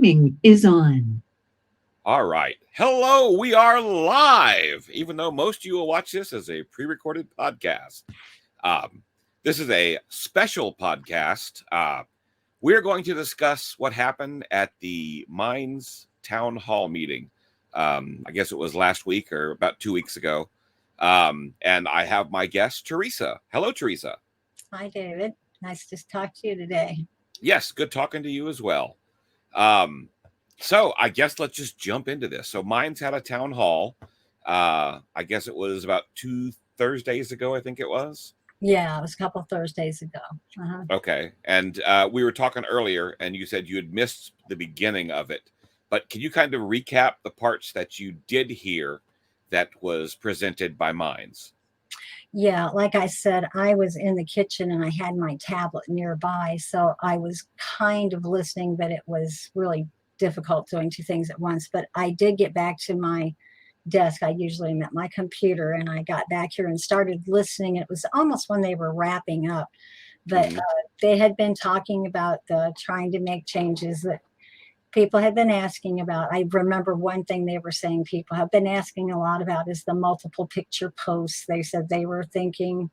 Streaming is on. All right. Hello, we are live, even though most of you will watch this as a pre-recorded podcast. Um, this is a special podcast. We're going to discuss what happened at the Mines Town Hall meeting. I guess it was last week or about 2 weeks ago. And I have my guest, Teresa. Hello, Teresa. Hi, David. Nice to talk to you today. Yes, good talking to you as well. So I guess let's just jump into this. So Mines had a town hall. I guess it was about 2 Thursdays ago, I think it was. Yeah, it was a couple Thursdays ago. Okay. And we were talking earlier, and you said you had missed the beginning of it. But can you kind of recap the parts that you did hear that was presented by Mines? Yeah, like I said, I was in the kitchen and I had my tablet nearby. So I was kind of listening, but it was really difficult doing two things at once. But I did get back to my desk. I usually am at my computer, and I got back here and started listening. It was almost when they were wrapping up, but they had been talking about trying to make changes that people had been asking about. I remember one thing they were saying people have been asking a lot about is the multiple picture posts. They said they were thinking,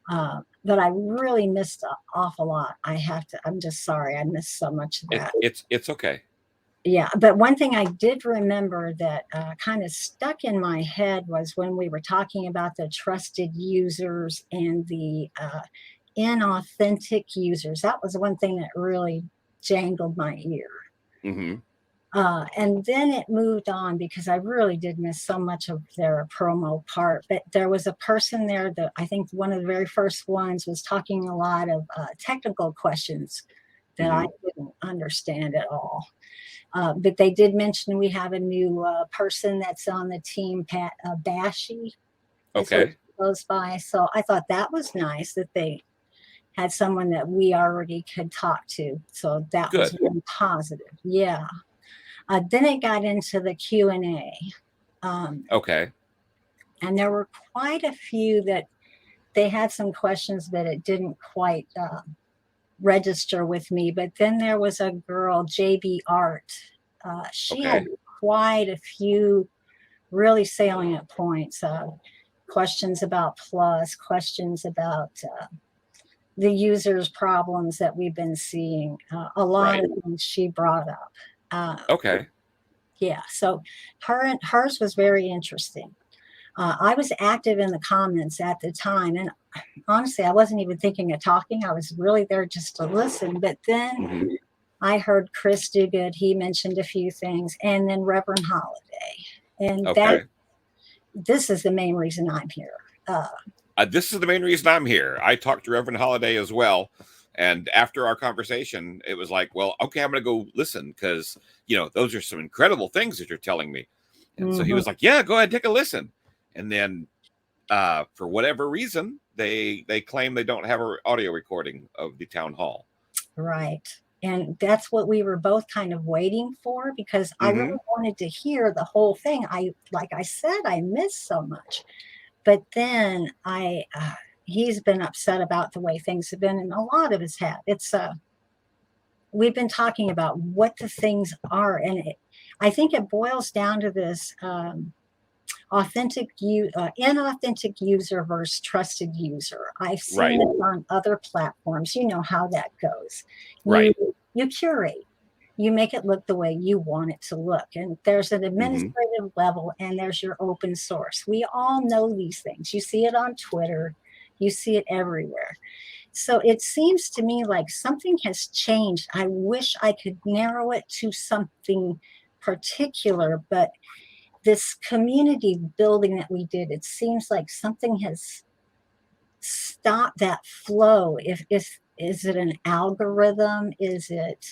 but I really missed an awful lot. I'm just sorry. I missed so much of that. It's okay. Yeah, but one thing I did remember that kind of stuck in my head was when we were talking about the trusted users and the inauthentic users. That was one thing that really jangled my ear. Mm-hmm. And then it moved on because I really did miss so much of their promo part. But there was a person there that I think one of the very first ones was talking a lot of technical questions that I didn't understand at all. But they did mention we have a new person that's on the team, Pat Bashy. Okay. Goes by. So I thought that was nice that they had someone that we already could talk to. So that was really positive. Yeah. Then it got into the Q&A. Okay. And there were quite a few that they had some questions that it didn't quite register with me. But then there was a girl, JB Art. She had quite a few really salient points. Questions about Plus, questions about the users' problems that we've been seeing. A lot of things she brought up. Okay. Yeah, so hers was very interesting. I was active in the comments at the time, and honestly, I wasn't even thinking of talking. I was really there just to listen. But then I heard Chris Duguid. He mentioned a few things, and then Reverend Holiday. And this is the main reason I'm here. This is the main reason I'm here. I talked to Reverend Holiday as well. And after our conversation, it was like, well, okay, I'm going to go listen because, those are some incredible things that you're telling me. And so he was like, yeah, go ahead, take a listen. And then for whatever reason, they claim they don't have an audio recording of the town hall. Right. And that's what we were both kind of waiting for because I really wanted to hear the whole thing. Like I said, I missed so much. But then he's been upset about the way things have been, and a lot of us have. We've been talking about what the things are, and I think it boils down to this inauthentic user versus trusted user. I've seen it on other platforms. You know how that goes. You curate. You make it look the way you want it to look. And there's an administrative level and there's your open source. We all know these things. You see it on Twitter. You see it everywhere. So it seems to me like something has changed. I wish I could narrow it to something particular, but this community building that we did, it seems like something has stopped that flow. Is it an algorithm? Is it...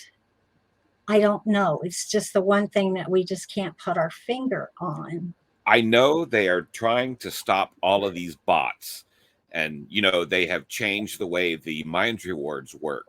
I don't know. It's just the one thing that we just can't put our finger on. I know they are trying to stop all of these bots. And, they have changed the way the Mines rewards work.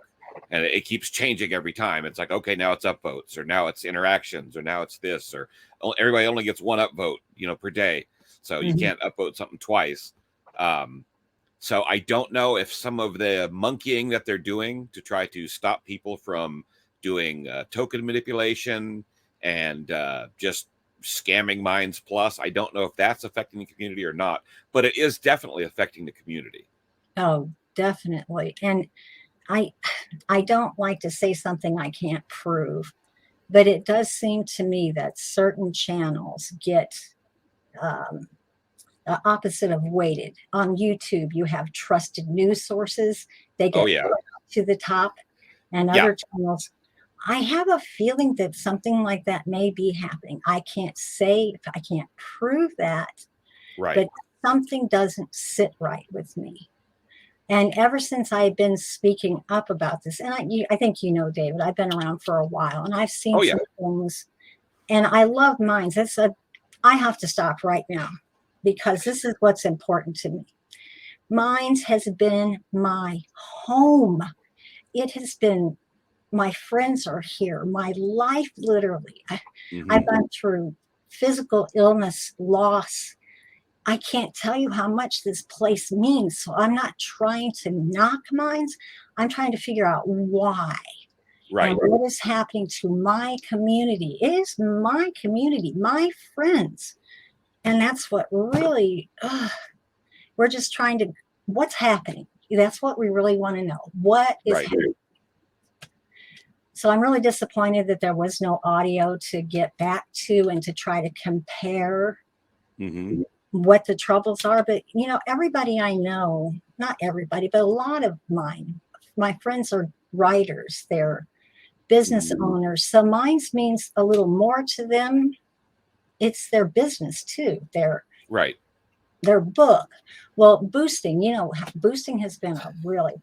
And it keeps changing every time. It's like, okay, now it's upvotes, or now it's interactions, or now it's this, or everybody only gets one upvote, per day. So you can't upvote something twice. So I don't know if some of the monkeying that they're doing to try to stop people from doing token manipulation and just scamming Minds Plus. I don't know if that's affecting the community or not, but it is definitely affecting the community. Oh, definitely. And I don't like to say something I can't prove, but it does seem to me that certain channels get um, the opposite of weighted. On YouTube, you have trusted news sources. They Oh get yeah, put to the top, and yeah, other channels. I have a feeling that something like that may be happening. I can't say, I can't prove that, right. but something doesn't sit right with me. And ever since I've been speaking up about this, and I think you know, David, I've been around for a while, and I've seen Oh yeah, some things, and I love Minds. I have to stop right now because this is what's important to me. Minds has been my home. It has been, my friends are here. My life, literally. I've mm-hmm. gone through physical illness, loss. I can't tell you how much this place means. So I'm not trying to knock Minds. I'm trying to figure out why Right, and what is happening to my community. It is my community, my friends. And that's what really, we're just trying to, what's happening? That's what we really want to know. What is right. happening? So I'm really disappointed that there was no audio to get back to and to try to compare Mm-hmm. what the troubles are. But, everybody I know, not everybody, but a lot of my friends are writers, they're business owners. So Minds means a little more to them. It's their business too, Right. their book. Well, boosting, boosting has been a really,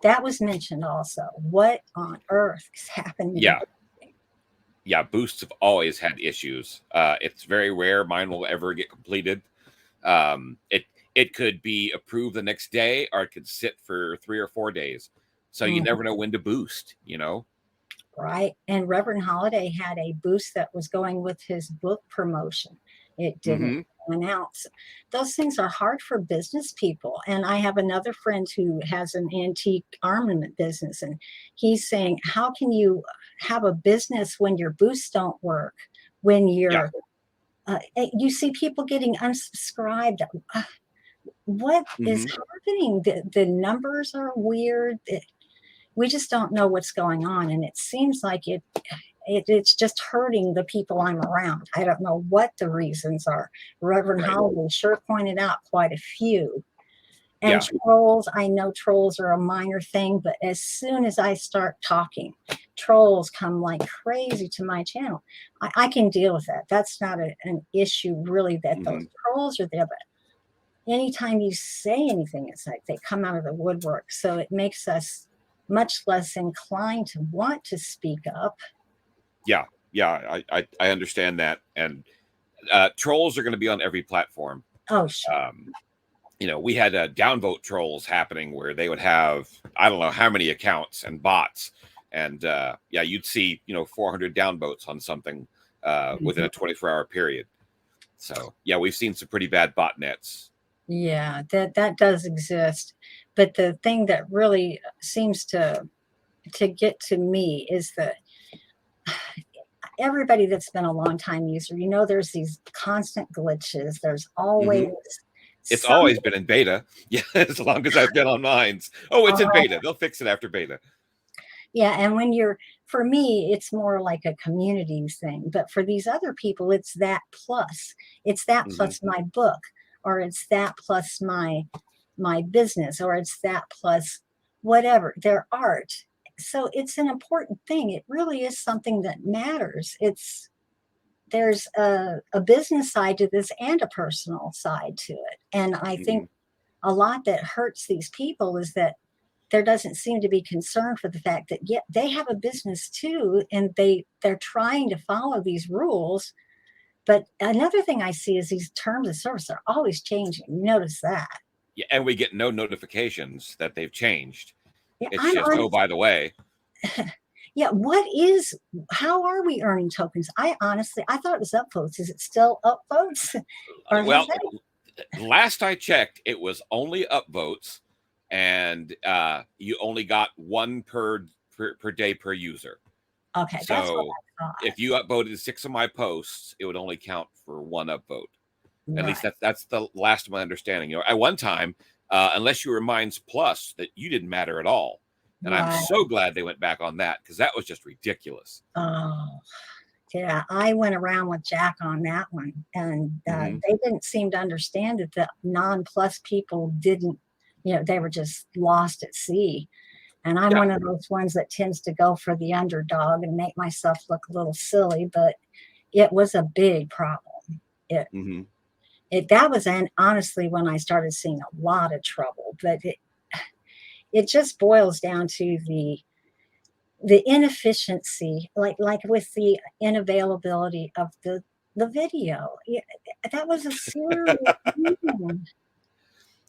that was mentioned also. What on earth is happening to Yeah. boosting? Yeah. Boosts have always had issues. It's very rare mine will ever get completed. It could be approved the next day, or it could sit for 3 or 4 days. So you Mm, never know when to boost. You know. right. And Reverend Holiday had a boost that was going with his book promotion. It didn't Mm-hmm. announce. Those things are hard for business people. And I have another friend who has an antique armament business, and he's saying, how can you have a business when your boosts don't work? When Yeah. you see people getting unsubscribed. What is Mm-hmm. happening? The numbers are weird. We just don't know what's going on, and it seems like it's just hurting the people I'm around. I don't know what the reasons are. Reverend Right. Howell sure pointed out quite a few. And Yeah. trolls, I know trolls are a minor thing, but as soon as I start talking, trolls come like crazy to my channel. I can deal with that. That's not an issue really, that those Mm-hmm. trolls are there, but anytime you say anything, it's like they come out of the woodwork. So it makes us much less inclined to want to speak up. Yeah. Yeah. I understand that. And trolls are going to be on every platform. Oh, sure. Um, we had downvote trolls happening where they would have, I don't know how many accounts and bots. And yeah, you'd see, 400 downvotes on something within a 24-hour period. So yeah, we've seen some pretty bad botnets. Yeah, that does exist. But the thing that really seems to get to me is that everybody that's been a long time user, there's these constant glitches. There's always Hmm. It's some. always been in beta. Yeah, as long as I've been on mines. Oh, it's in beta. They'll fix it after beta. Yeah, and for me, it's more like a community thing. But for these other people, it's that plus. It's that Hmm. plus my book, or it's that plus my business, or it's that plus whatever, their art. So it's an important thing. It really is something that matters. There's a business side to this and a personal side to it. And I Hmm. think a lot that hurts these people is that there doesn't seem to be concern for the fact that, yeah, they have a business too, and they're trying to follow these rules. But another thing I see is these terms of service are always changing. You notice that? Yeah, and we get no notifications that they've changed. Yeah, It's just, oh, by the way. yeah, how are we earning tokens? I thought it was upvotes. Is it still upvotes? Or has Well, that? last I checked, it was only upvotes, and you only got one per per day per user. Okay, that's what So I thought. if you upvoted 6 of my posts, it would only count for 1 upvote. At least Right. that's the last of my understanding. At one time, unless you were Minds Plus, that you didn't matter at all. And I'm Right. so glad they went back on that, because that was just ridiculous. Oh, yeah. I went around with Jack on that one, and they didn't seem to understand that the non-plus people didn't, they were just lost at sea. And I'm Yeah. one of those ones that tends to go for the underdog and make myself look a little silly, but it was a big problem. It Mm-hmm. that was, and honestly, when I started seeing a lot of trouble. But it just boils down to the inefficiency, like with the inavailability of the video. That was a serious thing.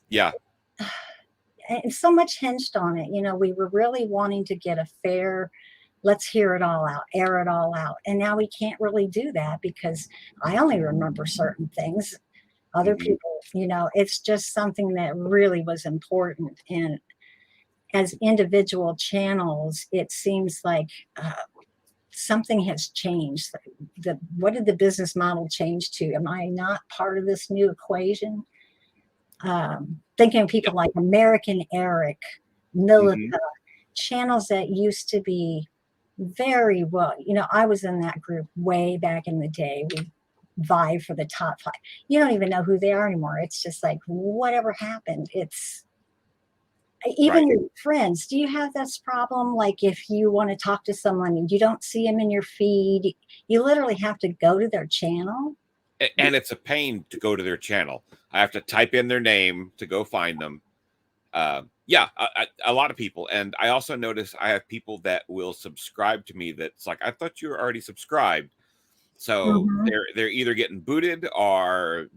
Yeah. And so much hinged on it. We were really wanting to get a fair, let's hear it all out, air it all out. And now we can't really do that because I only remember certain things. Other Mm-hmm. people, it's just something that really was important. And as individual channels, it seems like something has changed. What did the business model change to? Am I not part of this new equation? Thinking of people Yep. like American Eric, Mm-hmm. Milica, channels that used to be very well. I was in that group way back in the day. We vie for the top 5. You don't even know who they are anymore. It's just like whatever happened. It's Right. even your friends. Do you have this problem? Like if you want to talk to someone and you don't see them in your feed, you literally have to go to their channel. And it's a pain to go to their channel. I have to type in their name to go find them. Yeah, a lot of people. And I also notice I have people that will subscribe to me that's like, I thought you were already subscribed. So Mhm. they're either getting booted, or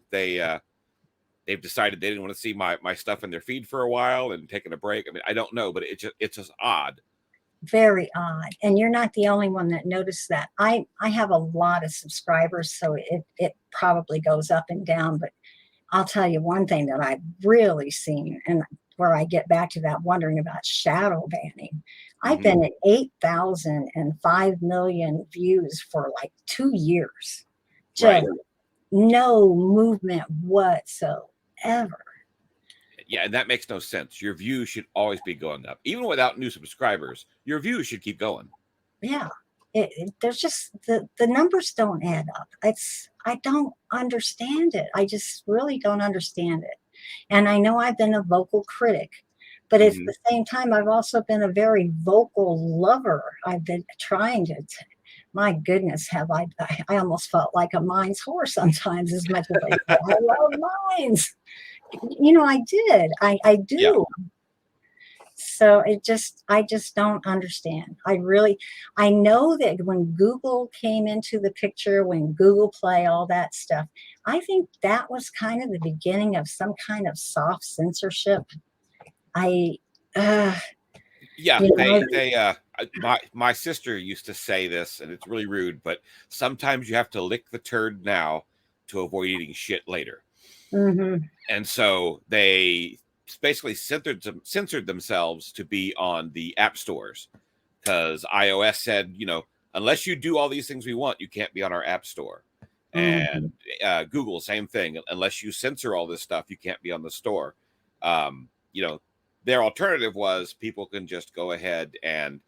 they've decided they didn't want to see my stuff in their feed for a while and taking a break. I mean, I don't know, but it's just odd. Very odd. And you're not the only one that noticed that. I have a lot of subscribers, so it probably goes up and down. But I'll tell you one thing that I've really seen, and where I get back to that wondering about shadow banning. I've Hmm. been at 8,000 and 5 million views for like 2 years. Right. Just no movement whatsoever. Yeah, and that makes no sense. Your views should always be going up, even without new subscribers. Your views should keep going. Yeah. There's just the numbers don't add up. I don't understand it. I just really don't understand it. And I know I've been a vocal critic, but at Hmm. the same time, I've also been a very vocal lover. I've been trying to. My goodness, have I almost felt like a Mines whore sometimes, as much as I said, I love Mines. I did. I Yeah. do. So I just don't understand. I know that when Google came into the picture, when Google Play, all that stuff, I think that was kind of the beginning of some kind of soft censorship. I, uh, Yeah, you know, my sister used to say this, and it's really rude, but sometimes you have to lick the turd now to avoid eating shit later. mhm, And so they basically censored themselves to be on the app stores, because iOS said, unless you do all these things we want, you can't be on our app store. mhm, And Google, same thing. Unless you censor all this stuff, you can't be on the store. You know, their alternative was people can just go ahead and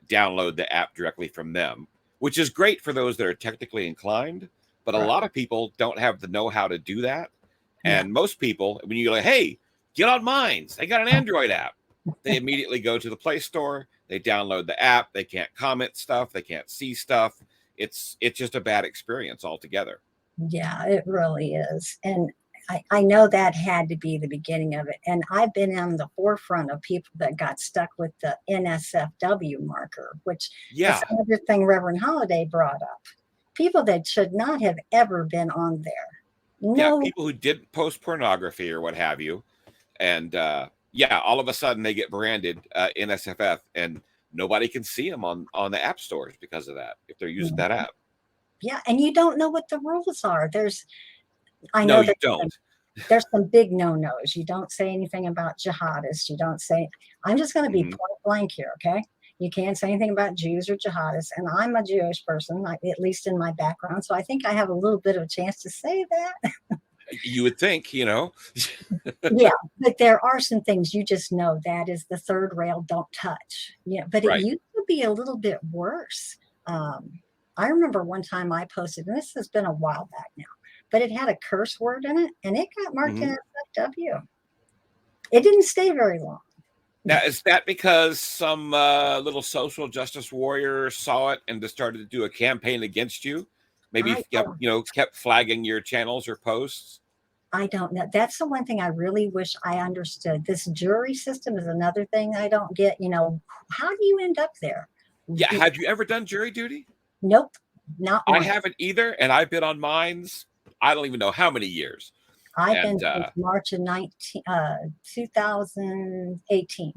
download the app directly from them, which is great for those that are technically inclined. But a right, lot of people don't have the know-how to do that. yeah, And most people, when you go, like, hey, get on Minds, they got an Android app. They immediately go to the Play Store, they download the app, they can't comment stuff, they can't see stuff. It's just a bad experience altogether. yeah, it really is. And I know that had to be the beginning of it. And I've been on the forefront of people that got stuck with the NSFW marker, which is Yeah. another thing Reverend Holiday brought up. People that should not have ever been on there. Yeah, No, people who didn't post pornography or what have you. And yeah, all of a sudden they get branded NSFF, and nobody can see them on the app stores because of that, if they're using that app. yeah, and you don't know what the rules are. I No, know you don't. there's some big no-nos. You don't say anything about jihadists. You don't say, I'm just going to be Hmm. point blank here, okay? You can't say anything about Jews or jihadists. And I'm a Jewish person, at least in my background. So I think I have a little bit of a chance to say that. You would think, Yeah, but there are some things you just know that is the third rail, don't touch. Yeah, but it right. used to be a little bit worse. I remember one time I posted, and this has been a while back now, but it had a curse word in it, and it got marked Mhm. NSFW. It didn't stay very long. Now, is that because some little social justice warrior saw it and just started to do a campaign against you? Maybe I kept, kept flagging your channels or posts? I don't know. That's the one thing I really wish I understood. This jury system is another thing I don't get. How do you end up there? Yeah. Have you ever done jury duty? Nope, not I one. haven't either. And I've been on mines, I don't even know how many years. I've been And since March of 2018.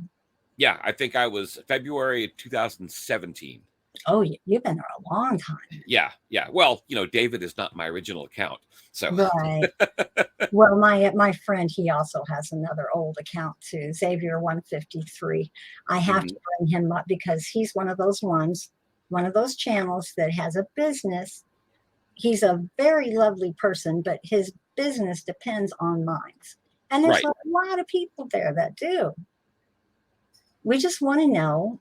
yeah, I think I was February 2017. Oh, you've been there a long time. Yeah. Yeah. Well, David is not my original account. So, Right. Well, my friend, he also has another old account too, Xavier 153. I have to mhm, bring him up because he's one of those channels that has a business. He's a very lovely person, but his business depends on mines. And there's right. a lot of people there that do. We just want to know,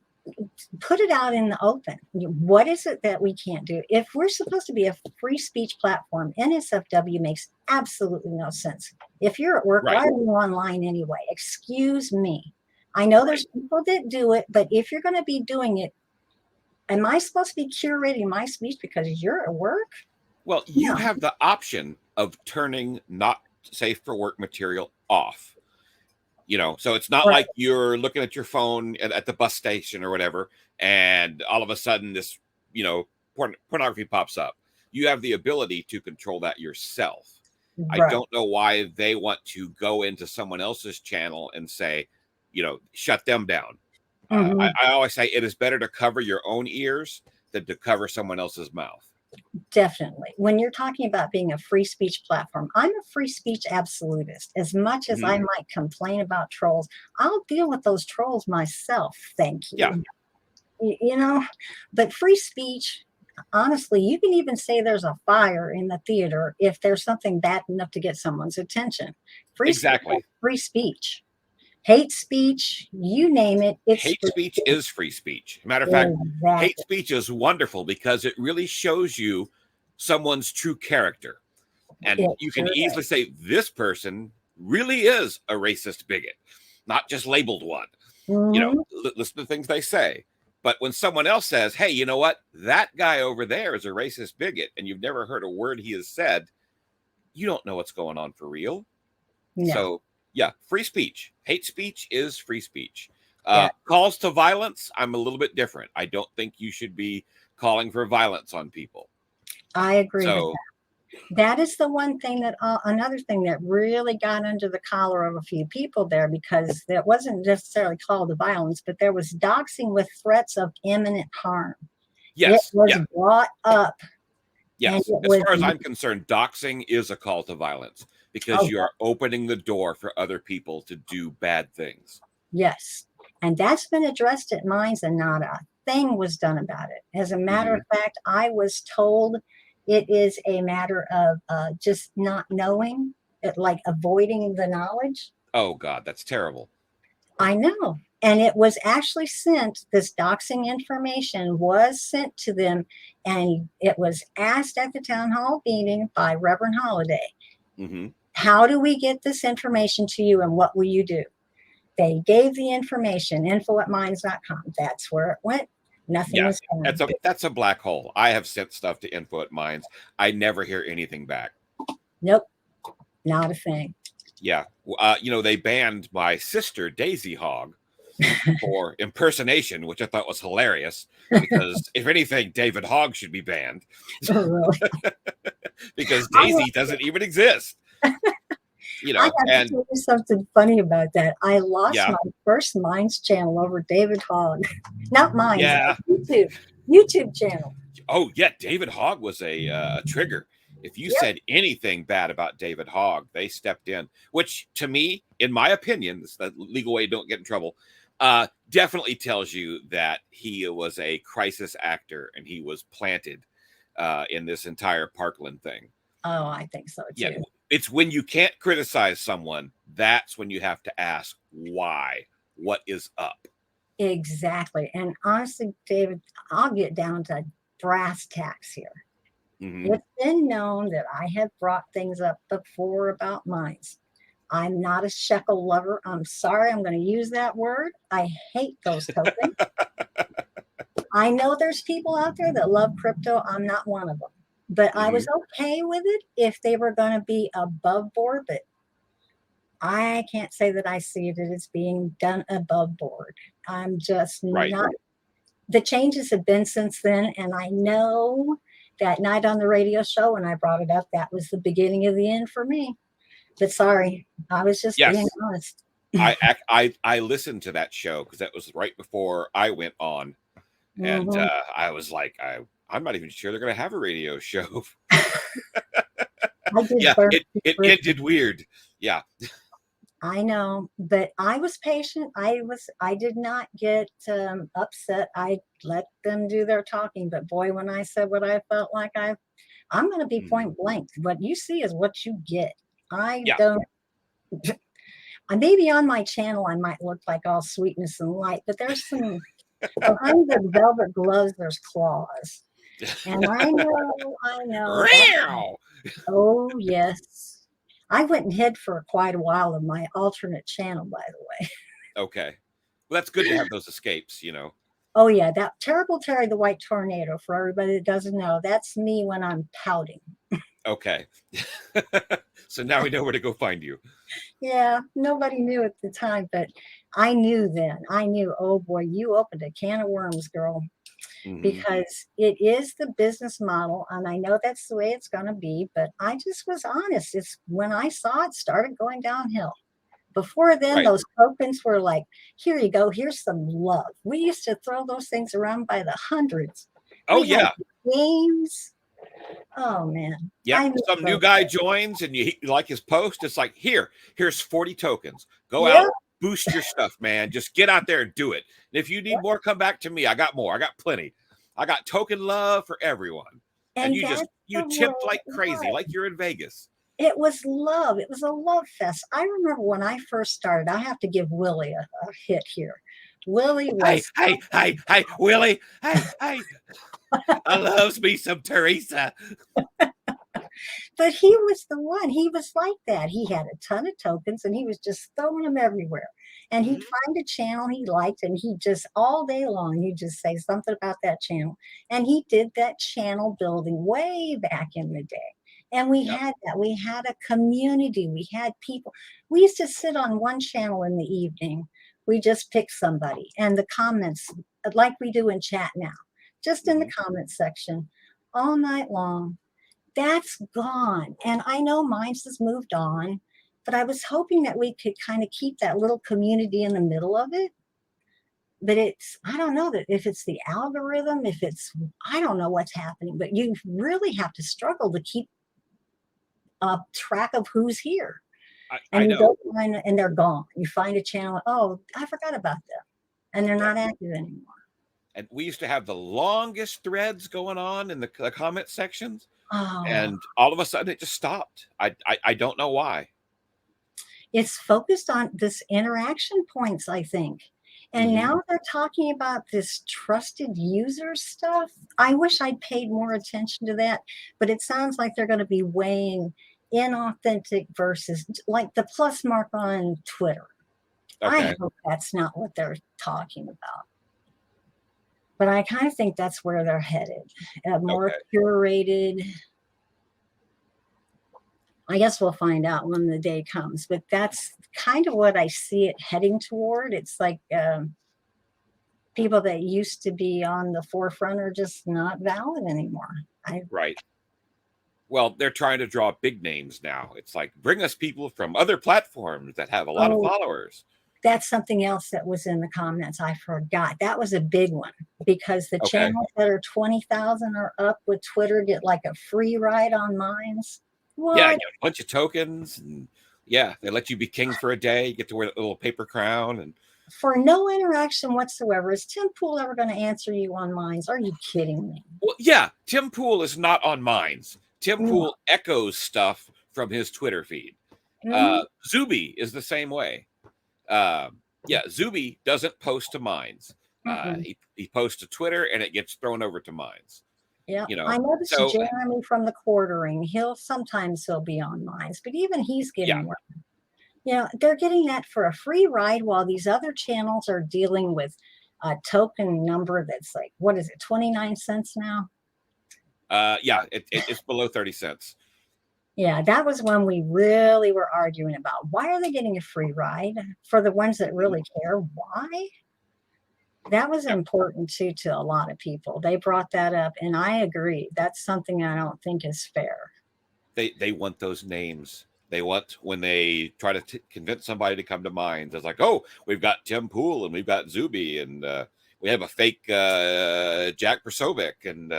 put it out in the open. What is it that we can't do? If we're supposed to be a free speech platform, NSFW makes absolutely no sense. If you're at work, Right. why are you online anyway? Excuse me. I know Right. there's people that do it, but if you're going to be doing it, am I supposed to be curating my speech because you're at work? Well, you No. have the option of turning not safe for work material off. So it's not Right. like you're looking at your phone at the bus station or whatever, and all of a sudden this, pornography pops up. You have the ability to control that yourself. I Right. don't know why they want to go into someone else's channel and say, shut them down. Mhm. I always say it is better to cover your own ears than to cover someone else's mouth. Definitely. When you're talking about being a free speech platform, I'm a free speech absolutist. As much as Mhm. I might complain about trolls, I'll deal with those trolls myself. Thank Yeah, you. You know, but free speech, honestly, you can even say there's a fire in the theater if there's something bad enough to get someone's attention. Free speech, exactly. free speech. Hate speech, you name it, it's Hate free speech speech. is free speech. Matter of fact, hate Exactly. speech is wonderful because it really shows you someone's true character. And It you can sure easily does. say, this person really is a racist bigot, not just labeled one. Mhm. Listen to things they say. But when someone else says, hey, you know what? That guy over there is a racist bigot, and you've never heard a word he has said, you don't know what's going on for real. No. So, yeah, free speech. Hate speech is free speech. Yeah, Calls to violence, I'm a little bit different. I don't think you should be calling for violence on people. I agree with So, that. That is the one thing that another thing that really got under the collar of a few people there, because that wasn't necessarily called to violence, but there was doxing with threats of imminent harm. It yes, was yeah, brought up, and it yes. As was, far as I'm concerned, doxing is a call to violence because oh, you are opening the door for other people to do bad things. yes. And that's been addressed at mines, and not a thing was done about it. As a matter of Hmm. fact, I was told it is a matter of just not knowing, like avoiding the knowledge. Oh, God, that's terrible. I know. And it was actually sent, this doxing information was sent to them, and it was asked at the town hall meeting by Reverend Holiday, Hmm. how do we get this information to you and what will you do? They gave the information, info@mines.com. That's where it went. Nothing Yeah, was done. that's a black hole. I have sent stuff to info at mines. I never hear anything back. Nope, not a thing. Yeah, they banned my sister Daisy Hogg for impersonation, which I thought was hilarious. Because if anything, David Hogg should be banned Oh, really? because I Daisy doesn't even exist. I have to And tell you something funny about that. I lost yeah, my first Minds channel over David Hogg. Not Minds, yeah. YouTube channel. Oh, yeah. David Hogg was a trigger. If you Yep. said anything bad about David Hogg, they stepped in. Which, to me, in my opinion, this is the legal way, don't get in trouble. definitely tells you that he was a crisis actor and he was planted in this entire Parkland thing. Oh, I think so Yeah, too. it's when you can't criticize someone, that's when you have to ask why, what is up. Exactly. And honestly, David, I'll get down to brass tacks here. Mm-hmm. It's been known that I have brought things up before about mines. I'm not a shekel lover. I'm sorry, I'm going to use that word. I hate those tokens. I know there's people out there that love crypto. I'm not one of them. But I Mm-hmm. was okay with it if they were going to be above board. But I can't say that I see it as being done above board. I'm just Right. not. The changes have been since then. And I know that night on the radio show when I brought it up, that was the beginning of the end for me. But sorry, I was just being Yes. honest. I listened to that show because that was right before I went on, and Mhm. I was like, I'm not even sure they're going to have a radio show. I did Yeah, burn it bridges. ended weird. Yeah. I know, but I was patient. I did not get upset. I let them do their talking. But boy, when I said what I felt like, I'm going to be Mhm. point blank. What you see is what you get. I Yeah. don't. Maybe on my channel I might look like all sweetness and light, but there's some behind the velvet gloves. There's claws, and I know that. Real. Oh yes, I went and hid for quite a while in my alternate channel, by the way. Okay. Well, that's good to have those escapes, you know. Oh yeah, that terrible Terry the White Tornado. For everybody that doesn't know, that's me when I'm pouting. Okay. So now we know where to go find you. Yeah, nobody knew at the time, but I knew then. I knew, oh boy, you opened a can of worms, girl, Hmm. because it is the business model, and I know that's the way it's going to be. But I just was honest. It's when I saw it started going downhill. Before then, Right. those tokens were like, here you go, here's some love. We used to throw those things around by the hundreds. Oh We had yeah. games. Oh man, Yep. I miss Some new those guy days. joins and you like his post. It's like, here's 40 tokens. Go Yeah, out, boost your stuff, man. Just get out there and do it. And if you need more, come back to me. I got more. I got plenty. I got token love for everyone. And and that's you the way tipped like it crazy, was. like you're in Vegas. It was love. It was a love fest. I remember when I first started. I have to give Willie a hit here. Willie Hey, was hey, hey, hey, Willie. Hey, hey. I loves me some Teresa. But he was the one. He was like that. He had a ton of tokens and he was just throwing them everywhere. And he'd Mhm. find a channel he liked and he just all day long, he'd just say something about that channel. And he did that channel building way back in the day. And we Yep. had that. We had a community. We had people. We used to sit on one channel in the evening. We just picked somebody and the comments, like we do in chat now, just in the Hmm. comment section all night long. That's gone. And I know mine's has moved on, but I was hoping that we could kind of keep that little community in the middle of it. But I don't know that if it's the algorithm, if it's, I don't know what's happening, but you really have to struggle to keep track of who's here. I And you know. go find, and they're gone. You find a channel, oh, I forgot about them. And they're Yep. not active anymore. And we used to have the longest threads going on in the comment sections, Oh, and all of a sudden it just stopped. I don't know why. it's focused on this interaction points, I think. And Hmm. now they're talking about this trusted user stuff. I wish I'd paid more attention to that, but it sounds like they're going to be weighing inauthentic versus like the plus mark on Twitter. I Okay. hope that's not what they're talking about. But I kind of think that's where they're headed. A more Okay. curated, I guess we'll find out when the day comes, but that's kind of what I see it heading toward. It's like people that used to be on the forefront are just not valid anymore. I Right. Well, they're trying to draw big names now. It's like bring us people from other platforms that have a lot of oh, followers. that's something else that was in the comments. I forgot. That was a big one because the Okay. channels that are 20,000 or up with Twitter get like a free ride on mines. Yeah, you What? get a bunch of tokens, and yeah, they let you be king for a day. You get to wear that little paper crown, and For no interaction whatsoever. Is Tim Pool ever going to answer you on Minds? Are you kidding me? Well, yeah, Tim Pool is not on Minds. Tim No. Pool echoes stuff from his Twitter feed. Mhm. Zuby is the same way. Yeah, Zuby doesn't post to Minds. Mm-mm. He posts to Twitter and it gets thrown over to Minds. Yeah, You I know, noticed so Jeremy from the Quartering. He'll be on Minds, but even he's yeah, getting work. You know, they're getting that for a free ride while these other channels are dealing with a token number that's like, what is it, 29 cents now? yeah, it's below 30 cents. Yeah, that was when we really were arguing about why are they getting a free ride for the ones that really care? Why? That was Yeah, important too to a lot of people. They brought that up, and I agree. That's something I don't think is fair. they want those names. They want when they try to convince somebody to come to Minds. It's like, oh, we've got Tim Pool and we've got Zuby and we have a fake Jack Persovic and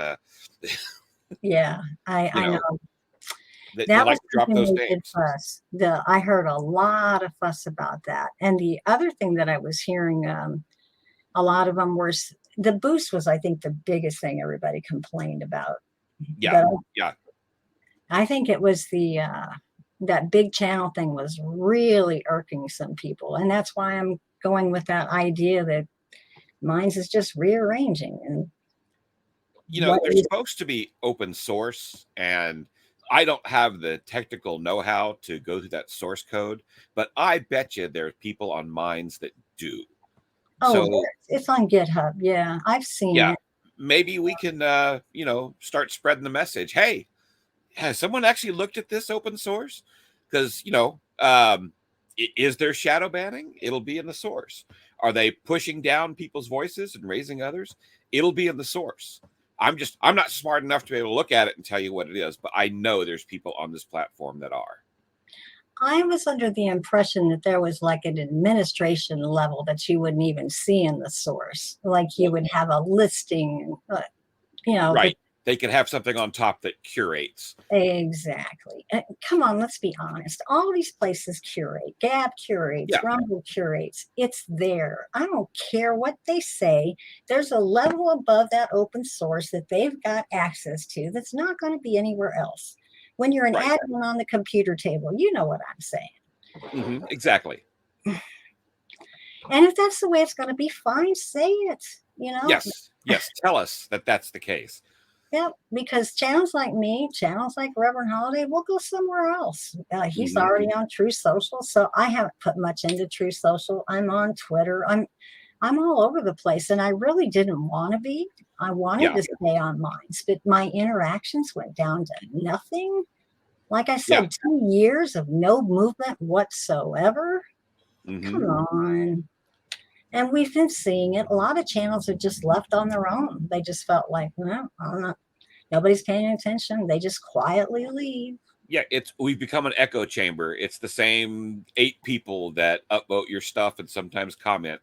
Yeah, I, you I know know. they That was like to drop something those they did names. fuss. I heard a lot of fuss about that. And the other thing that I was hearing, a lot of them were the boost was, I think, the biggest thing everybody complained about. Yeah, But yeah. I think it was the that big channel thing was really irking some people, and that's why I'm going with that idea that Minds is just rearranging and what They're is. supposed to be open source, and I don't have the technical know-how to go through that source code, but I bet you there are people on Minds that do. Oh, So it's on GitHub. Yeah, I've seen yeah, it. maybe we can start spreading the message. Hey, has someone actually looked at this open source? Because is there shadow banning? It'll be in the source. Are they pushing down people's voices and raising others? It'll be in the source. I'm not smart enough to be able to look at it and tell you what it is, but I know there's people on this platform that are. I was under the impression that there was like an administration level that you wouldn't even see in the source, like you Well, would have a listing, but right. They could have something on top that curates. exactly. Come on, let's be honest. All these places curate. Gab curates, Yeah, Rumble curates. It's there. I don't care what they say. There's a level above that open source that they've got access to that's not going to be anywhere else. When you're an right. admin on the computer table, you know what I'm saying. Exactly. And if that's the way it's going to be, fine, say it. You know, Yes. Yes. Tell us that that's the case. yeah, because channels like me, channels like Reverend Holiday, will go somewhere else. He's Hmm. already on True Social, so I haven't put much into True Social. I'm on Twitter. I'm all over the place, and I really didn't want to be. I wanted Yeah. to stay on Minds, but my interactions went down to nothing. Like I Yeah. said, 2 years of no movement whatsoever. Come Hmm. on. And we've been seeing it. A lot of channels are just left on their own. They just felt like, no, I'm not. Nobody's paying attention. They just quietly leave. Yeah, we've become an echo chamber. It's the same 8 people that upvote your stuff and sometimes comment.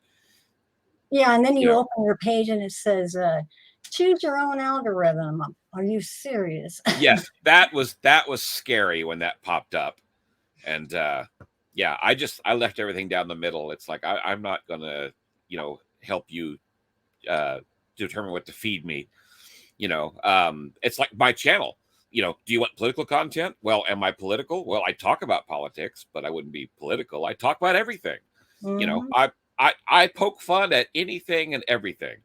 Yeah, and then You you know, open your page and it says, choose your own algorithm. Are you serious? yes, that was scary when that popped up, and yeah, I left everything down the middle. It's like I'm not gonna help you determine what to feed me. It's like my channel. Do you want political content? Well, am I political? Well, I talk about politics, but I wouldn't be political. I talk about everything. you know Mhm. i I poke fun at anything and everything.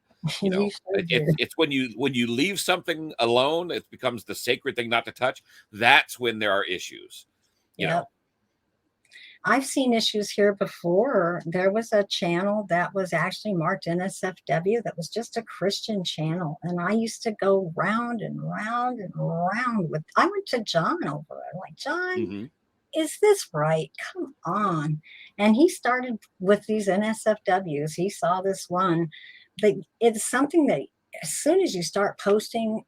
You sure do. It's when you leave something alone, it becomes the sacred thing not to touch. That's when there are issues you Yep. know I've seen issues here before. There was a channel that was actually marked NSFW that was just a Christian channel. And I used to go round and round and round with, I went to John over it. Like, John, hmm is this right? Come on. And he started with these NSFWs. He saw this one, but it's something that as soon as you start posting,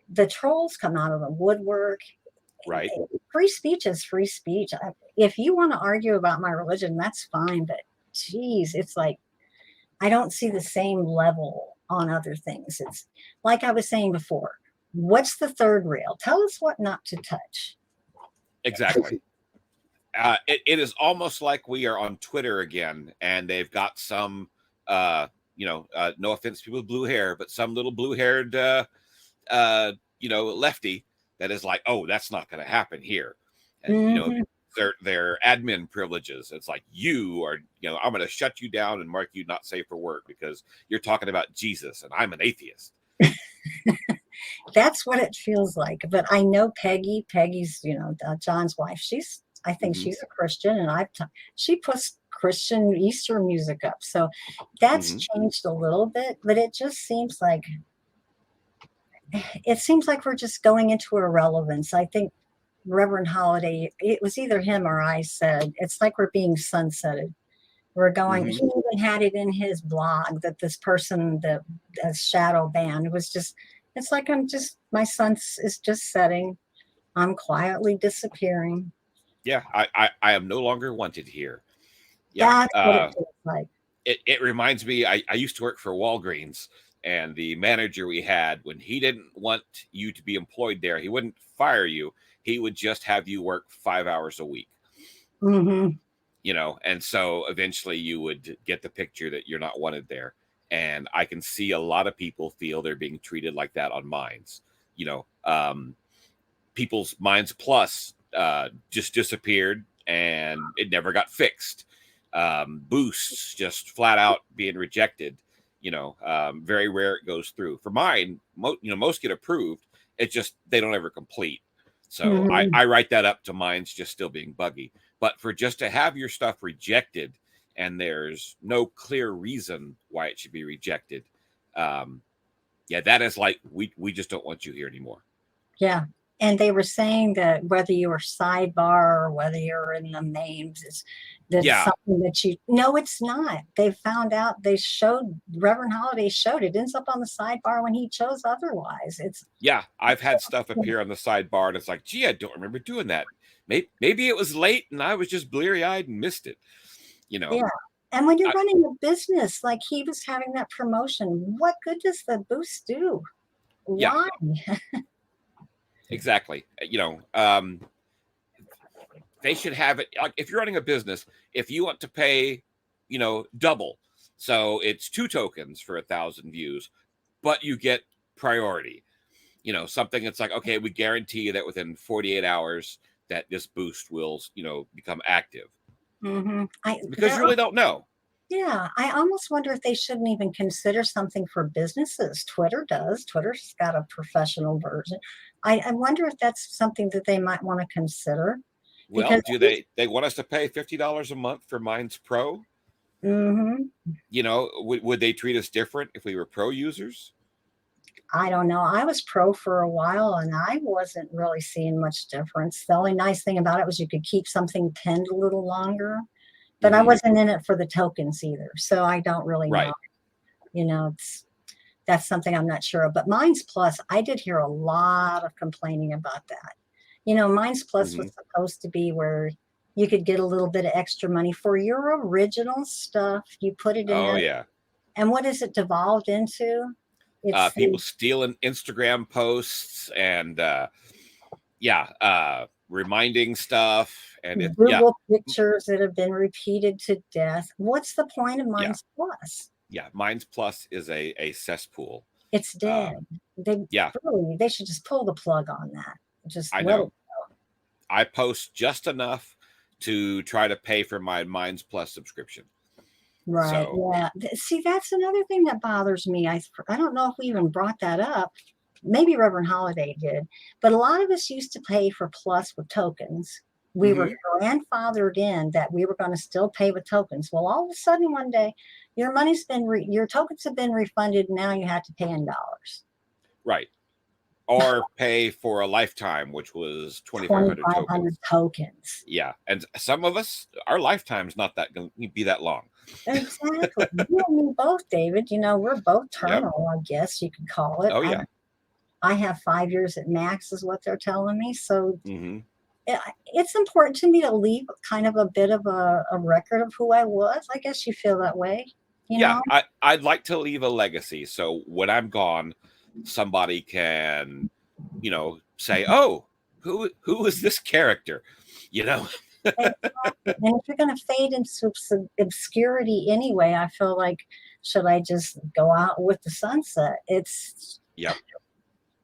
the trolls come out of the woodwork. right. Free speech is free speech. If you want to argue about my religion, that's fine. But geez, it's like I don't see the same level on other things. It's like I was saying before. What's the third rail? Tell us what not to touch. Exactly. It is almost like we are on Twitter again, and they've got some, no offense to people with blue hair, but some little blue-haired, lefty that is like, oh, that's not going to happen here, and Mm-hmm. their admin privileges. It's like I'm going to shut you down and mark you not safe for work because you're talking about Jesus, and I'm an atheist. That's what it feels like. But I know Peggy's, John's wife. I think Mm-hmm. she's a Christian, and she puts Christian Easter music up. So that's Mm-hmm. changed a little bit, but it seems like we're just going into irrelevance. I think Reverend Holiday, it was either him or I said, it's like we're being sunsetted. We're going, Mm-hmm. he even had it in his blog that this person, the shadow banned, was just, it's like my sun is just setting. I'm quietly disappearing. Yeah, I am no longer wanted here. Yeah. That's what it feels like. It reminds me, I used to work for Walgreens, and the manager we had, when he didn't want you to be employed there, he wouldn't fire you. He would just have you work 5 hours a week. Mm-hmm. And so eventually you would get the picture that you're not wanted there. And I can see a lot of people feel they're being treated like that on Minds. People's Minds Plus just disappeared and it never got fixed. Boosts just flat out being rejected. Very rare it goes through. For mine, most get approved. It's just they don't ever complete. So Mm-hmm. I write that up to Mine's just still being buggy. But for just to have your stuff rejected and there's no clear reason why it should be rejected, that is like we just don't want you here anymore. Yeah. And they were saying that whether you were sidebar or whether you're in the names, that's something that no, it's not. They found out, Reverend Holiday showed it ends up on the sidebar when he chose otherwise. I've had stuff appear on the sidebar and it's like, gee, I don't remember doing that. Maybe it was late and I was just bleary-eyed and missed it. Yeah. And when you're running a business, like he was having that promotion, what good does the boost do? Why? Yeah. Exactly. They should have it. Like if you're running a business, if you want to pay, double, so it's 2 tokens for 1,000 views, but you get priority. Something that's like, okay, we guarantee that within 48 hours that this boost will, become active. Mm-hmm. Because you really don't know. Yeah, I almost wonder if they shouldn't even consider something for businesses. Twitter does. Twitter's got a professional version. I wonder if that's something that they might want to consider. Well, do they want us to pay $50 a month for Minds Pro? Mm-hmm. Would they treat us different if we were pro users? I don't know. I was pro for a while and I wasn't really seeing much difference. The only nice thing about it was you could keep something pinned a little longer, but I wasn't in it for the tokens either. So I don't really know. That's something I'm not sure of. But Minds Plus, I did hear a lot of complaining about that. Minds Plus was supposed to be where you could get a little bit of extra money for your original stuff. You put it in. Oh, yeah. And what is it devolved into? People stealing Instagram posts and reminding stuff and Google pictures that have been repeated to death. What's the point of Minds Plus? Yeah, Minds Plus is a cesspool. It's dead. They should just pull the plug on that. Just let it go. I post just enough to try to pay for my Minds Plus subscription. Right. So, yeah. See, that's another thing that bothers me. I don't know if we even brought that up. Maybe Reverend Holiday did, but a lot of us used to pay for Plus with tokens. We were grandfathered in that we were going to still pay with tokens. Well, all of a sudden one day, your tokens have been refunded. And now you have to pay in dollars. Right. Or pay for a lifetime, which was 2,500 tokens. Yeah. And some of us, our lifetime's not going to be that long. Exactly. You and me both, David. We're both terminal, I guess you could call it. Oh, yeah. I have 5 years at max is what they're telling me. So it's important to me to leave kind of a bit of a record of who I was. I guess you feel that way. I'd like to leave a legacy. So when I'm gone, somebody can, say, oh, who is this character? Exactly. And if you're going to fade into obscurity anyway, I feel like, should I just go out with the sunset? Yep.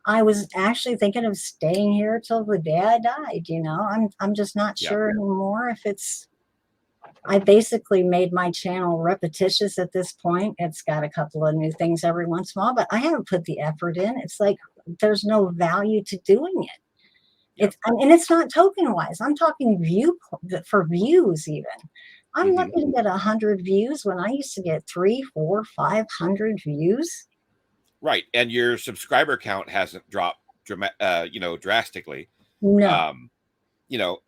I was actually thinking of staying here till the day I died, you know. I'm just not Yep. sure anymore if it's I basically made my channel repetitious at this point. It's got a couple of new things every once in a while, but I haven't put the effort in. It's like there's no value to doing it. Yep. And it's not token wise. I'm talking for views even. I'm Hmm. lucky to get 100 views when I used to get 3, 4, 500 views. Right. And your subscriber count hasn't dropped drastically. No. Um, you know,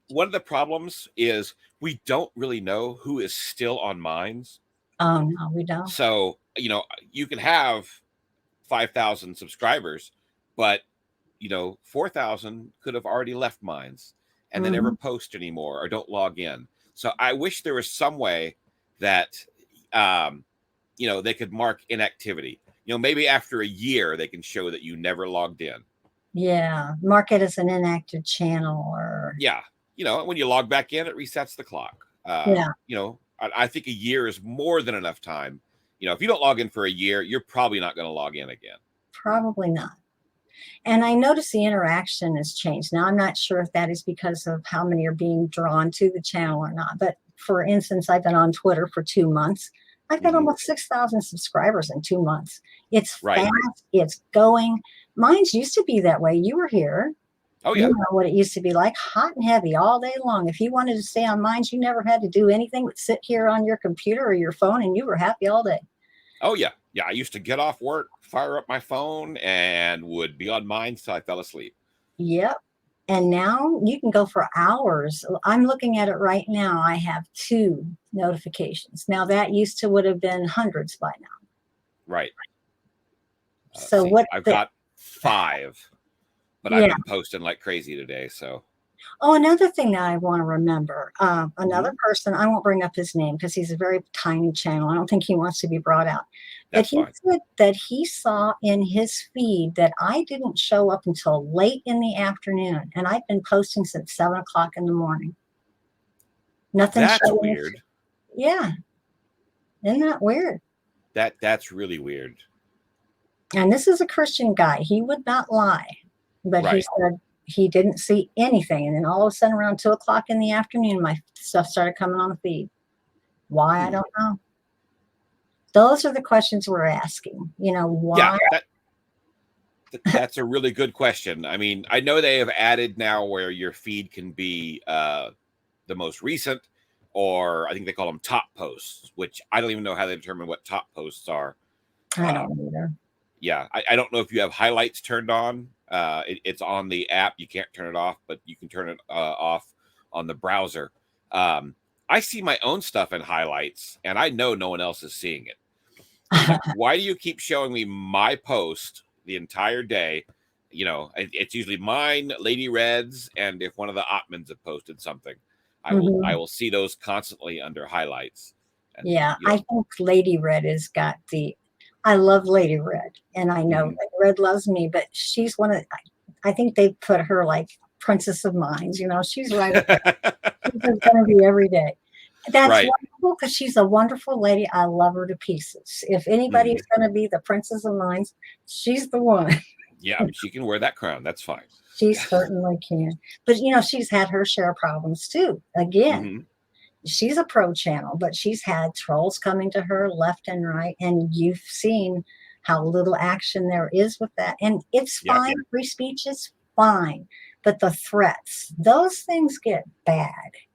one of the problems is we don't really know who is still on Minds. Oh no, we don't. So, you can have 5,000 subscribers, but 4,000 could have already left Minds and they never Hmm. post anymore or don't log in. So I wish there was some way that um, they could mark inactivity. Maybe after a year they can show that you never logged in. Yeah. Mark it as an inactive channel or Yeah, when you log back in, it resets the clock. yeah, I think a year is more than enough time. If you don't log in for a year, you're probably not going to log in again. probably not. And I notice the interaction has changed. Now, I'm not sure if that is because of how many are being drawn to the channel or not. But for instance, I've been on Twitter for 2 months. I've got Hmm. almost 6,000 subscribers in 2 months. It's Right. fast. It's going. Mine's used to be that way. You were here. Oh You yeah. know what it used to be like, hot and heavy all day long. If you wanted to stay on Minds, you never had to do anything but sit here on your computer or your phone and you were happy all day. Oh yeah. Yeah. I used to get off work, fire up my phone, and would be on mine till I fell asleep. Yep. And now you can go for hours. I'm looking at it right now. I have 2 notifications. Now that used to would have been hundreds by now. Right. So See, what I've the got 5, but I've yeah. been posting like crazy today. So Oh, another thing that I want to remember. Another mhm, person, I won't bring up his name because he's a very tiny channel. I don't think he wants to be brought out. But that's he fine. said that he saw in his feed that I didn't show up until late in the afternoon. And I've been posting since 7 o'clock in the morning. Nothing That's showing. weird. Yeah. Isn't that weird? That's really weird. And this is a Christian guy. He would not lie, but he Right. said he didn't see anything. And then all of a sudden, around 2 o'clock in the afternoon, my stuff started coming on the feed. Why? I Hmm. don't know. Those are the questions we're asking. Yeah. Why? That's a really good question. I mean, I know they have added now where your feed can be the most recent, or I think they call them top posts, which I don't even know how they determine what top posts are. I Uh, don't either. yeah, I don't know if you have highlights turned on. It's on the app. You can't turn it off, but you can turn it off on the browser. I see my own stuff in highlights, and I know no one else is seeing it. It's like, why do you keep showing me my post the entire day? It's usually mine, Lady Red's, and if one of the Ottmans have posted something, I Mhm. will see those constantly under highlights. And Yeah, I think Lady Red has got I love Lady Red, and I know mhm. that Red loves me, but she's I think they put her like Princess of Minds. She's right up there. She's going to be every day. That's Right. wonderful because she's a wonderful lady. I love her to pieces. If anybody's Mhm. going to be the Princess of Minds, she's the one. Yeah, she can wear that crown. That's fine. She certainly can. But she's had her share of problems too. Again, Hmm. she's a pro channel, but she's had trolls coming to her left and right, and you've seen how little action there is with that. And it's Yep. fine. Free speech is fine, but the threats, those things get bad.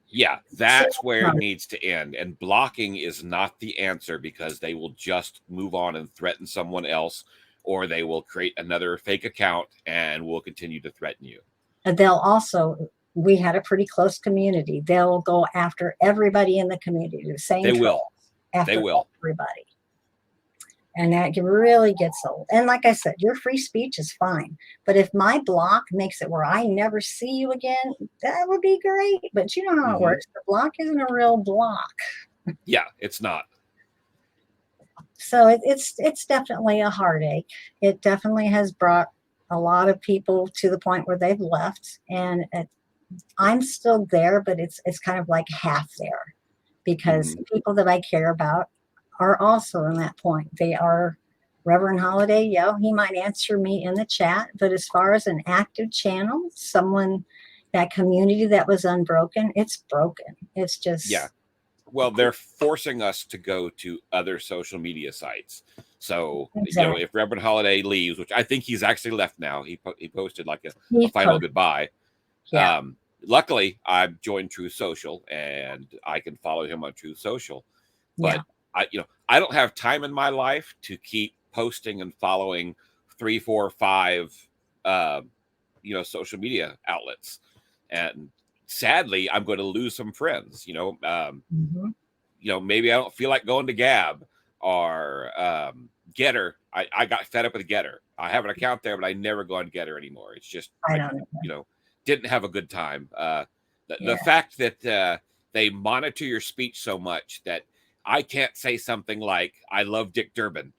Yeah, So, that's where it needs to end. And blocking is not the answer because they will just move on and threaten someone else, or they will create another fake account and will continue to threaten you. they'll also, we had a pretty close community. They'll go after everybody in the community, the same They trolls, will. They after will. everybody. And that really gets old. And like I said, your free speech is fine. But if my block makes it where I never see you again, that would be great. But you know how it Hmm. works. The block isn't a real block. Yeah, it's not. So it's definitely a heartache. It definitely has brought a lot of people to the point where they've left. And I'm still there, but it's kind of like half there because Hmm. people that I care about are also in that point. They are Reverend Holiday. Yeah, he might answer me in the chat, but as far as an active channel, someone that community that was unbroken, it's broken. It's Yeah. just Well, they're forcing us to go to other social media sites. So, exactly. if Reverend Holiday leaves, which I think he's actually left now, he posted like a He final post, goodbye. yeah, Luckily, I've joined True Social and I can follow him on True Social. yeah, But I don't have time in my life to keep posting and following 3, 4, 5, uh, social media outlets. And sadly, I'm going to lose some friends. hmm, Maybe I don't feel like going to Gab or Getter. I got fed up with Getter. I have an account there, but I never go on Getter anymore. It's just I I, don't know. you know, didn't have a good time. The Yeah. fact that they monitor your speech so much that I can't say something like "I love Dick Durbin"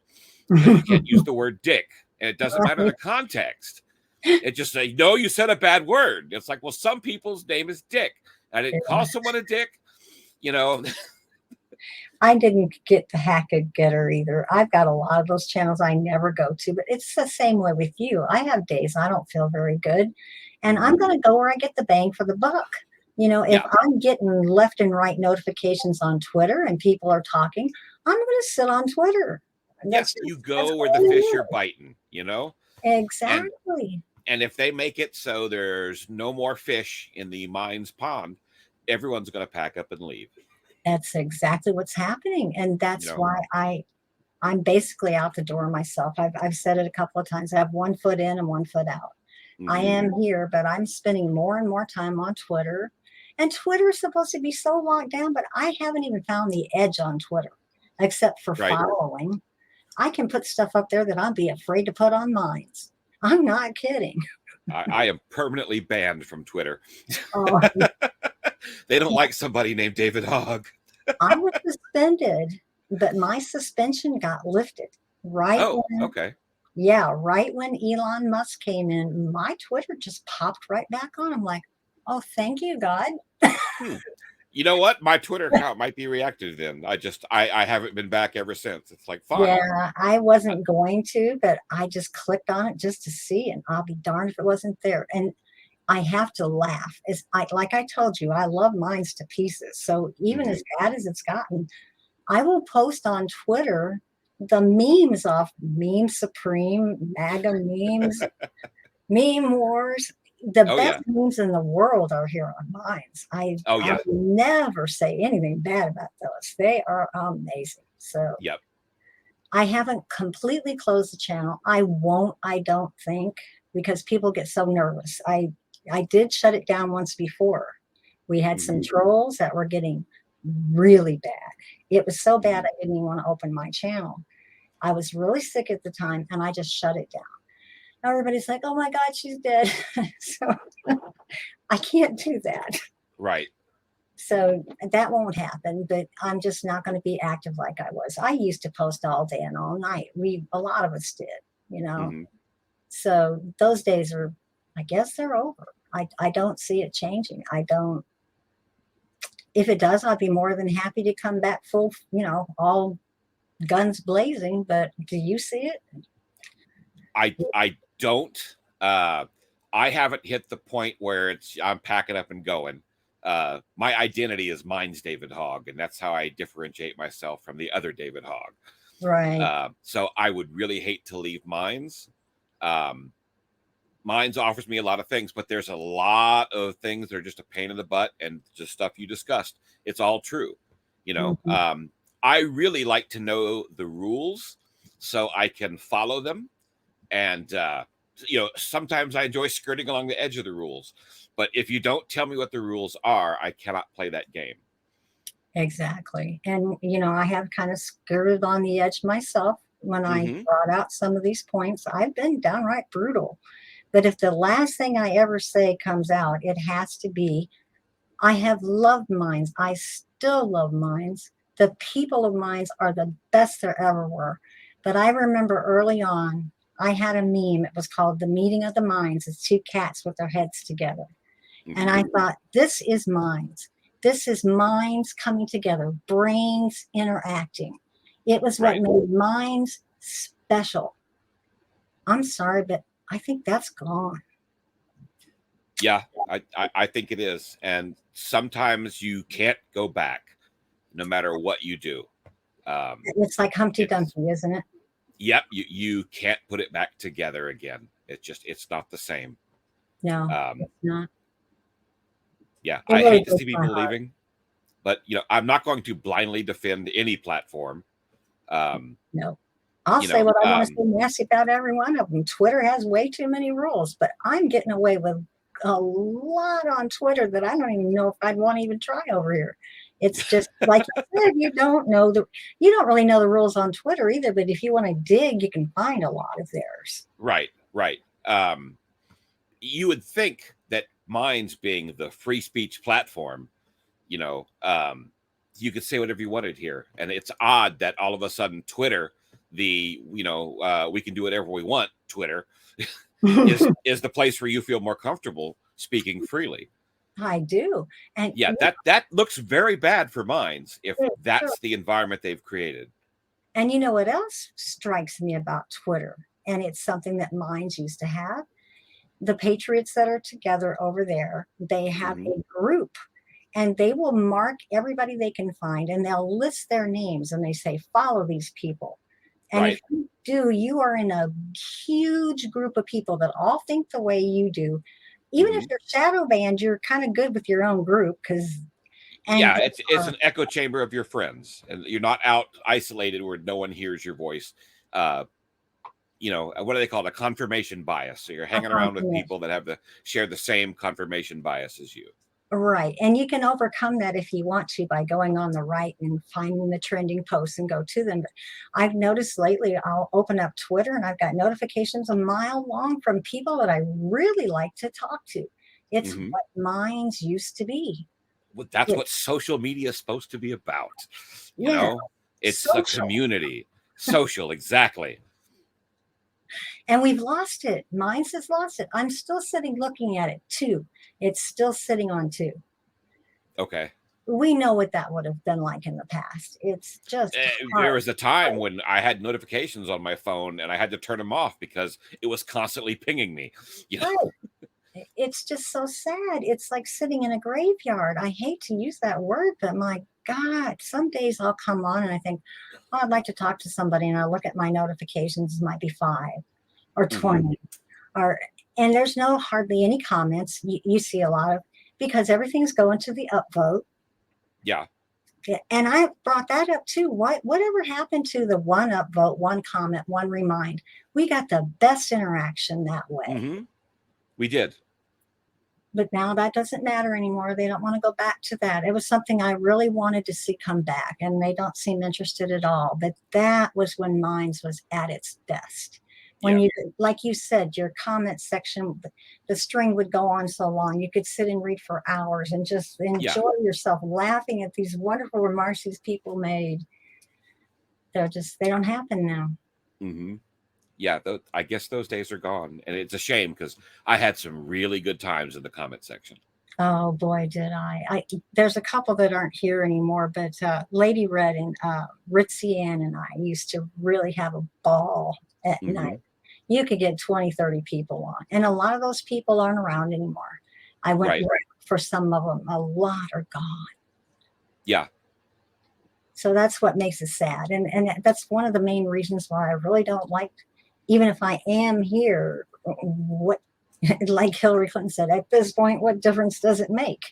because you can't use the word "dick," and it doesn't matter the Right. context. It just say, "No, you said a bad word." It's like, well, some people's name is Dick. I didn't call someone a dick. You know, I didn't get the hack a getter either. I've got a lot of those channels I never go to, but it's the same way with you. I have days I don't feel very good, and I'm hmm going to go where I get the bang for the buck. If yeah, I'm getting left and right notifications on Twitter and people are talking, I'm going to sit on Twitter. yeah. You That's go where the all fish are it biting. is. And Exactly. if they make it so there's no more fish in the mine's pond, everyone's going to pack up and leave. That's exactly what's happening, and You that's know. why I'm basically out the door myself. I've said it a couple of times. I have one foot in and one foot out. I Hmm. am here, but I'm spending more and more time on Twitter. And Twitter is supposed to be so locked down, but I haven't even found the edge on Twitter, except for Right. following. I can put stuff up there that I'd be afraid to put on mine. I'm not kidding. I am permanently banned from Twitter. Oh, They don't like somebody named David Hogg. I was suspended, but my suspension got lifted right Oh, when, okay. yeah, right when Elon Musk came in. My Twitter just popped right back on. I'm like, oh, thank you, God. Hmm. You know what? My Twitter account might be reactive then. I haven't been back ever since. It's like fine. Yeah, I wasn't going to, but I just clicked on it just to see, and I'll be darned if it wasn't there. And I have to laugh. Like I told you, I love mines to pieces. So even Hmm. as bad as it's gotten, I will post on Twitter the memes off Meme Supreme, MAGA memes, Meme Wars. The Oh best yeah. memes in the world are here on mines. Oh I yeah. never say anything bad about those. They are amazing. So Yep. I haven't completely closed the channel. I won't, I don't think, because people get so nervous. I did shut it down once before. We had some Hmm. trolls that were getting really bad. It was so bad Hmm. I didn't even want to open my channel. I was really sick at the time and I just shut it down. Now everybody's like, "Oh my God, she's dead." So I can't do that. Right. So that won't happen, but I'm just not going to be active like I was. I used to post all day and all night. A lot of us did, you know. Hmm. So those days are, I guess they're over. I don't see it changing. I don't, if it does, I'd be more than happy to come back full, all guns blazing. But do you see it? I don't. Uh, I haven't hit the point where I'm packing up and going. My identity is mine's David Hogg, and that's how I differentiate myself from the other David Hogg. Right. So I would really hate to leave mines. Um, Mines offers me a lot of things, but there's a lot of things that are just a pain in the butt and just stuff you discussed. It's all true. You know, Mhm. I really like to know the rules so I can follow them. And, sometimes I enjoy skirting along the edge of the rules. But if you don't tell me what the rules are, I cannot play that game. Exactly. And, I have kind of skirted on the edge myself when I Hmm. brought out some of these points. I've been downright brutal. But if the last thing I ever say comes out, it has to be, I have loved mines. I still love mines. The people of mines are the best there ever were. But I remember early on, I had a meme. It was called The Meeting of the Minds. It's two cats with their heads together. And I thought, this is minds. This is minds coming together, brains interacting. It was what Right. made minds special. I'm sorry, but I think that's gone. Yeah, I think it is. And sometimes you can't go back no matter what you do. It's like Humpty It's, Dumpty, isn't it? yep, you can't put it back together again. It's not the same. No, Um, it's not. yeah, It I really hate to see breaks my people heart. leaving, but I'm not going to blindly defend any platform. Um, No. I'll you say know, what I want to um, say nasty about every one of them. Twitter has way too many rules, but I'm getting away with a lot on Twitter that I don't even know if I'd want to even try over here. It's just like you said, you don't really know the rules on Twitter either, but if you want to dig, you can find a lot of theirs. right, right. You would think that Minds being the free speech platform, you know, you could say whatever you wanted here, and it's odd that all of a sudden Twitter, we can do whatever we want. Twitter is the place where you feel more comfortable speaking freely. I do. And Yeah, that looks very bad for Minds if yeah, sure. that's the environment they've created. And you know what else strikes me about Twitter? And it's something that Minds used to have. The patriots that are together over there, they have Hmm. a group and they will mark everybody they can find and they'll list their names and they say, follow these people. And if Right. you do, you are in a huge group of people that all think the way you do. Even if Hmm. you're shadow banned, you're kind of good with your own group because, and Yeah, they it's are an echo chamber of your friends, and you're not out isolated where no one hears your voice. Uh, what do they call it? A confirmation bias. So you're a hanging around with confirmation. people that have the share the same confirmation bias as you. Right. And you can overcome that if you want to by going on the right and finding the trending posts and go to them. But I've noticed lately I'll open up Twitter and I've got notifications a mile long from people that I really like to talk to. It's Hmm. what minds used to be. Well, that's It, what social media is supposed to be about. You yeah, know, it's a social. community, social, exactly. And we've lost it. Minds has lost it. I'm still sitting looking at it too. It's still sitting on two. Okay. We know what that would have been like in the past. It's just There hard. was a time when I had notifications on my phone and I had to turn them off because it was constantly pinging me. You know. Right. It's just so sad. It's like sitting in a graveyard. I hate to use that word, but my God, some days I'll come on and I think, oh, I'd like to talk to somebody. And I look at my notifications, it might be 5 or Hmm. 20 or, and there's no hardly any comments. You see a lot of, because everything's going to the upvote. Yeah. Yeah, and I brought that up too. Whatever happened to the one upvote, one comment, one remind? We got the best interaction that way. Hmm. We did. But now that doesn't matter anymore. They don't want to go back to that. It was something I really wanted to see come back, and they don't seem interested at all. But that was when Minds was at its best. When Yeah. you, like you said, your comment section, the string would go on so long. You could sit and read for hours and just Yeah. enjoy yourself laughing at these wonderful remarks these people made. They don't happen now. Hmm. Yeah. I guess those days are gone, and it's a shame because I had some really good times in the comment section. Oh boy, did I. There's a couple that aren't here anymore, but Lady Red and Ritzy Ann and I used to really have a ball at Hmm. night. You could get 20, 30 people on, and a lot of those people aren't around anymore. I went Right. for some of them. A lot are gone. Yeah. So that's what makes it sad. And that's one of the main reasons why I really don't like, even if I am here, what, like Hillary Clinton said, at this point, what difference does it make?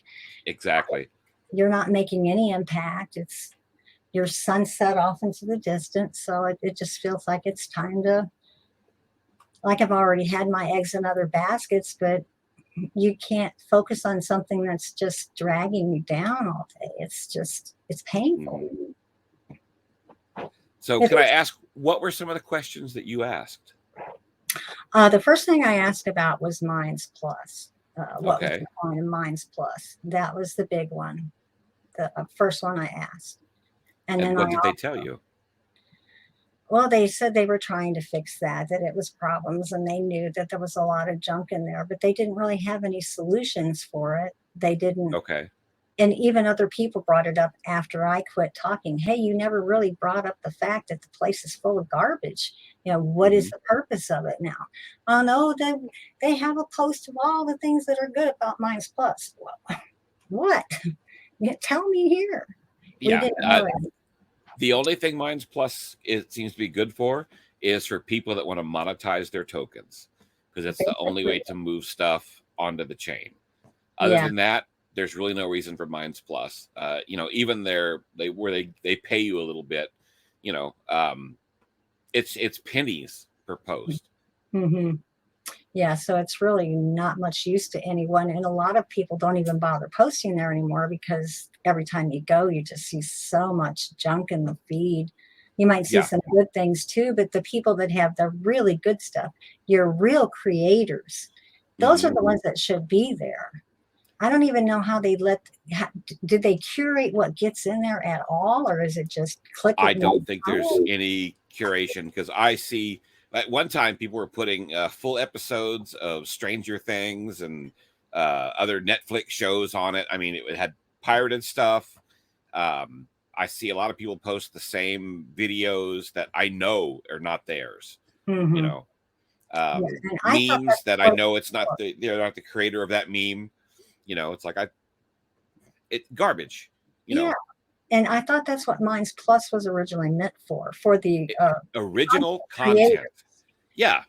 Exactly. You're not making any impact. It's your sunset off into the distance. So it just feels like it's time to, like I've already had my eggs in other baskets, but you can't focus on something that's just dragging you down all day. It's painful. Hmm. So, If can I it's, ask what were some of the questions that you asked? the first thing I asked about was Minds Plus. What was the Okay. point of Minds Plus? That was the big one, the first one I asked. And And then what did they tell you? Well, they said they were trying to fix that, that it was problems, and they knew that there was a lot of junk in there, but they didn't really have any solutions for it. They didn't, Okay. and even other people brought it up after I quit talking. Hey, you never really brought up the fact that the place is full of garbage. What is Hmm. the purpose of it now? Oh no, they have a post of all the things that are good about Minds Plus. Well, what? Tell me here. We Yeah. didn't know it. The only thing Minds Plus it seems to be good for is for people that want to monetize their tokens, because it's the only way Basically, to move stuff onto the chain. Other yeah. than that, there's really no reason for Minds Plus. Even they pay you a little bit. You know, it's pennies per post. Hmm. Yeah, so it's really not much use to anyone. And a lot of people don't even bother posting there anymore because every time you go, you just see so much junk in the feed. You might see Yeah. some good things too, but the people that have the really good stuff, your real creators, those are Hmm. the ones that should be there. I don't even know how did they curate what gets in there at all, or is it just click it I and you don't think there's find any curation, because I see at one time people were putting full episodes of Stranger Things and other Netflix shows on it. I mean, it had pirated stuff. I see a lot of people post the same videos that I know are not theirs. it? You Hmm. know, Yeah, and I thought memes that's that I what. know they're not the creator of that meme. It's like it garbage. You Yeah, know, and I thought that's what Minds Plus was originally meant for the it, content original content. creators. Yeah,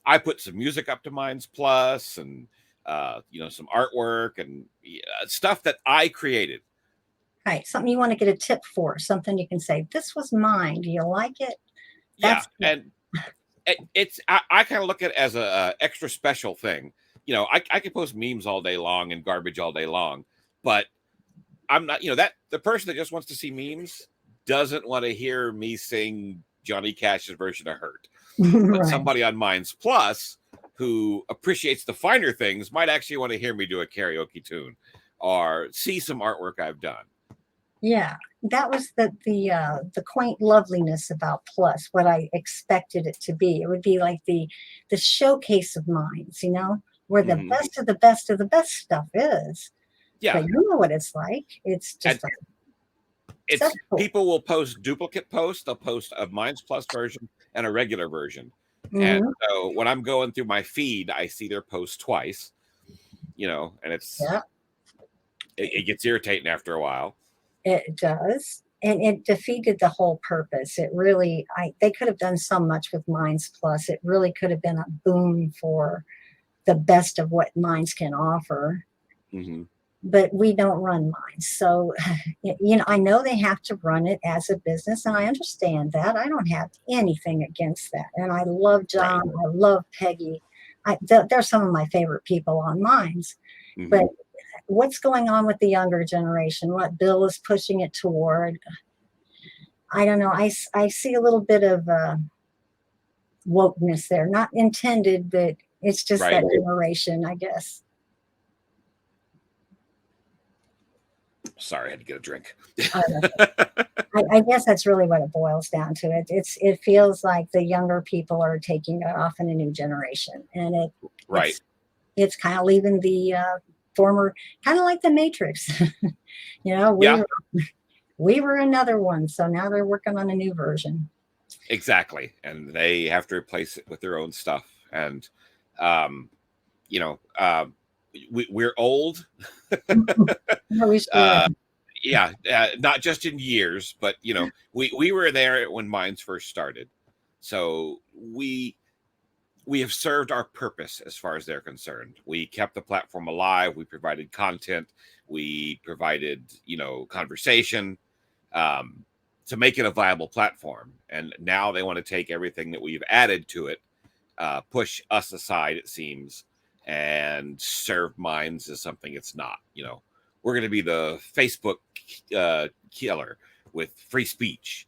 I put some music up to Minds Plus, and some artwork and stuff that I created. Right, something you want to get a tip for, something you can say, this was mine. Do you like it? Yeah, That's it. and I kind of look at it as a extra special thing. I can post memes all day long and garbage all day long, but I'm not. That the person that just wants to see memes doesn't want to hear me sing Johnny Cash's version of "Hurt." But Right. somebody on Minds Plus who appreciates the finer things might actually want to hear me do a karaoke tune or see some artwork I've done. Yeah, that was the quaint loveliness about Plus, what I expected it to be. It would be like the showcase of minds, where the Hmm. best of the best of the best stuff is. But Yeah, you know what it's like. It's and just like it's acceptable. people will post duplicate posts. They'll post a Minds Plus version and a regular version. And Hmm. so when I'm going through my feed, I see their post twice. And Yeah, it gets irritating after a while. it does. And it defeated the whole purpose. It really, they could have done so much with Minds Plus. It really could have been a boon for the best of what Minds can offer. Hmm. But we don't run Minds. So, I know they have to run it as a business, and I understand that. I don't have anything against that. And I love Right. John. I love Peggy. They're some of my favorite people on Minds. But Hmm. what's going on with the younger generation? What Bill is pushing it toward? I don't know. I see a little bit of wokeness there, not intended, but it's just Right. that generation, I guess. Sorry, I had to get a drink. I, I guess that's really what it boils down to. It feels like the younger people are taking it off in a new generation, and Right. it's it's kind of leaving the former, kind of like the Matrix. Yeah, We were another one, so now they're working on a new version. exactly. And they have to replace it with their own stuff. And, um, you know, we're old. No, we sure. uh, yeah, not just in years, but we were there when Minds first started, so we have served our purpose as far as they're concerned. We kept the platform alive. We provided content. We provided conversation, um, to make it a viable platform. And now they want to take everything that we've added to it, push us aside, it seems, and serve Minds as something it's not. We're going to be the Facebook killer with free speech.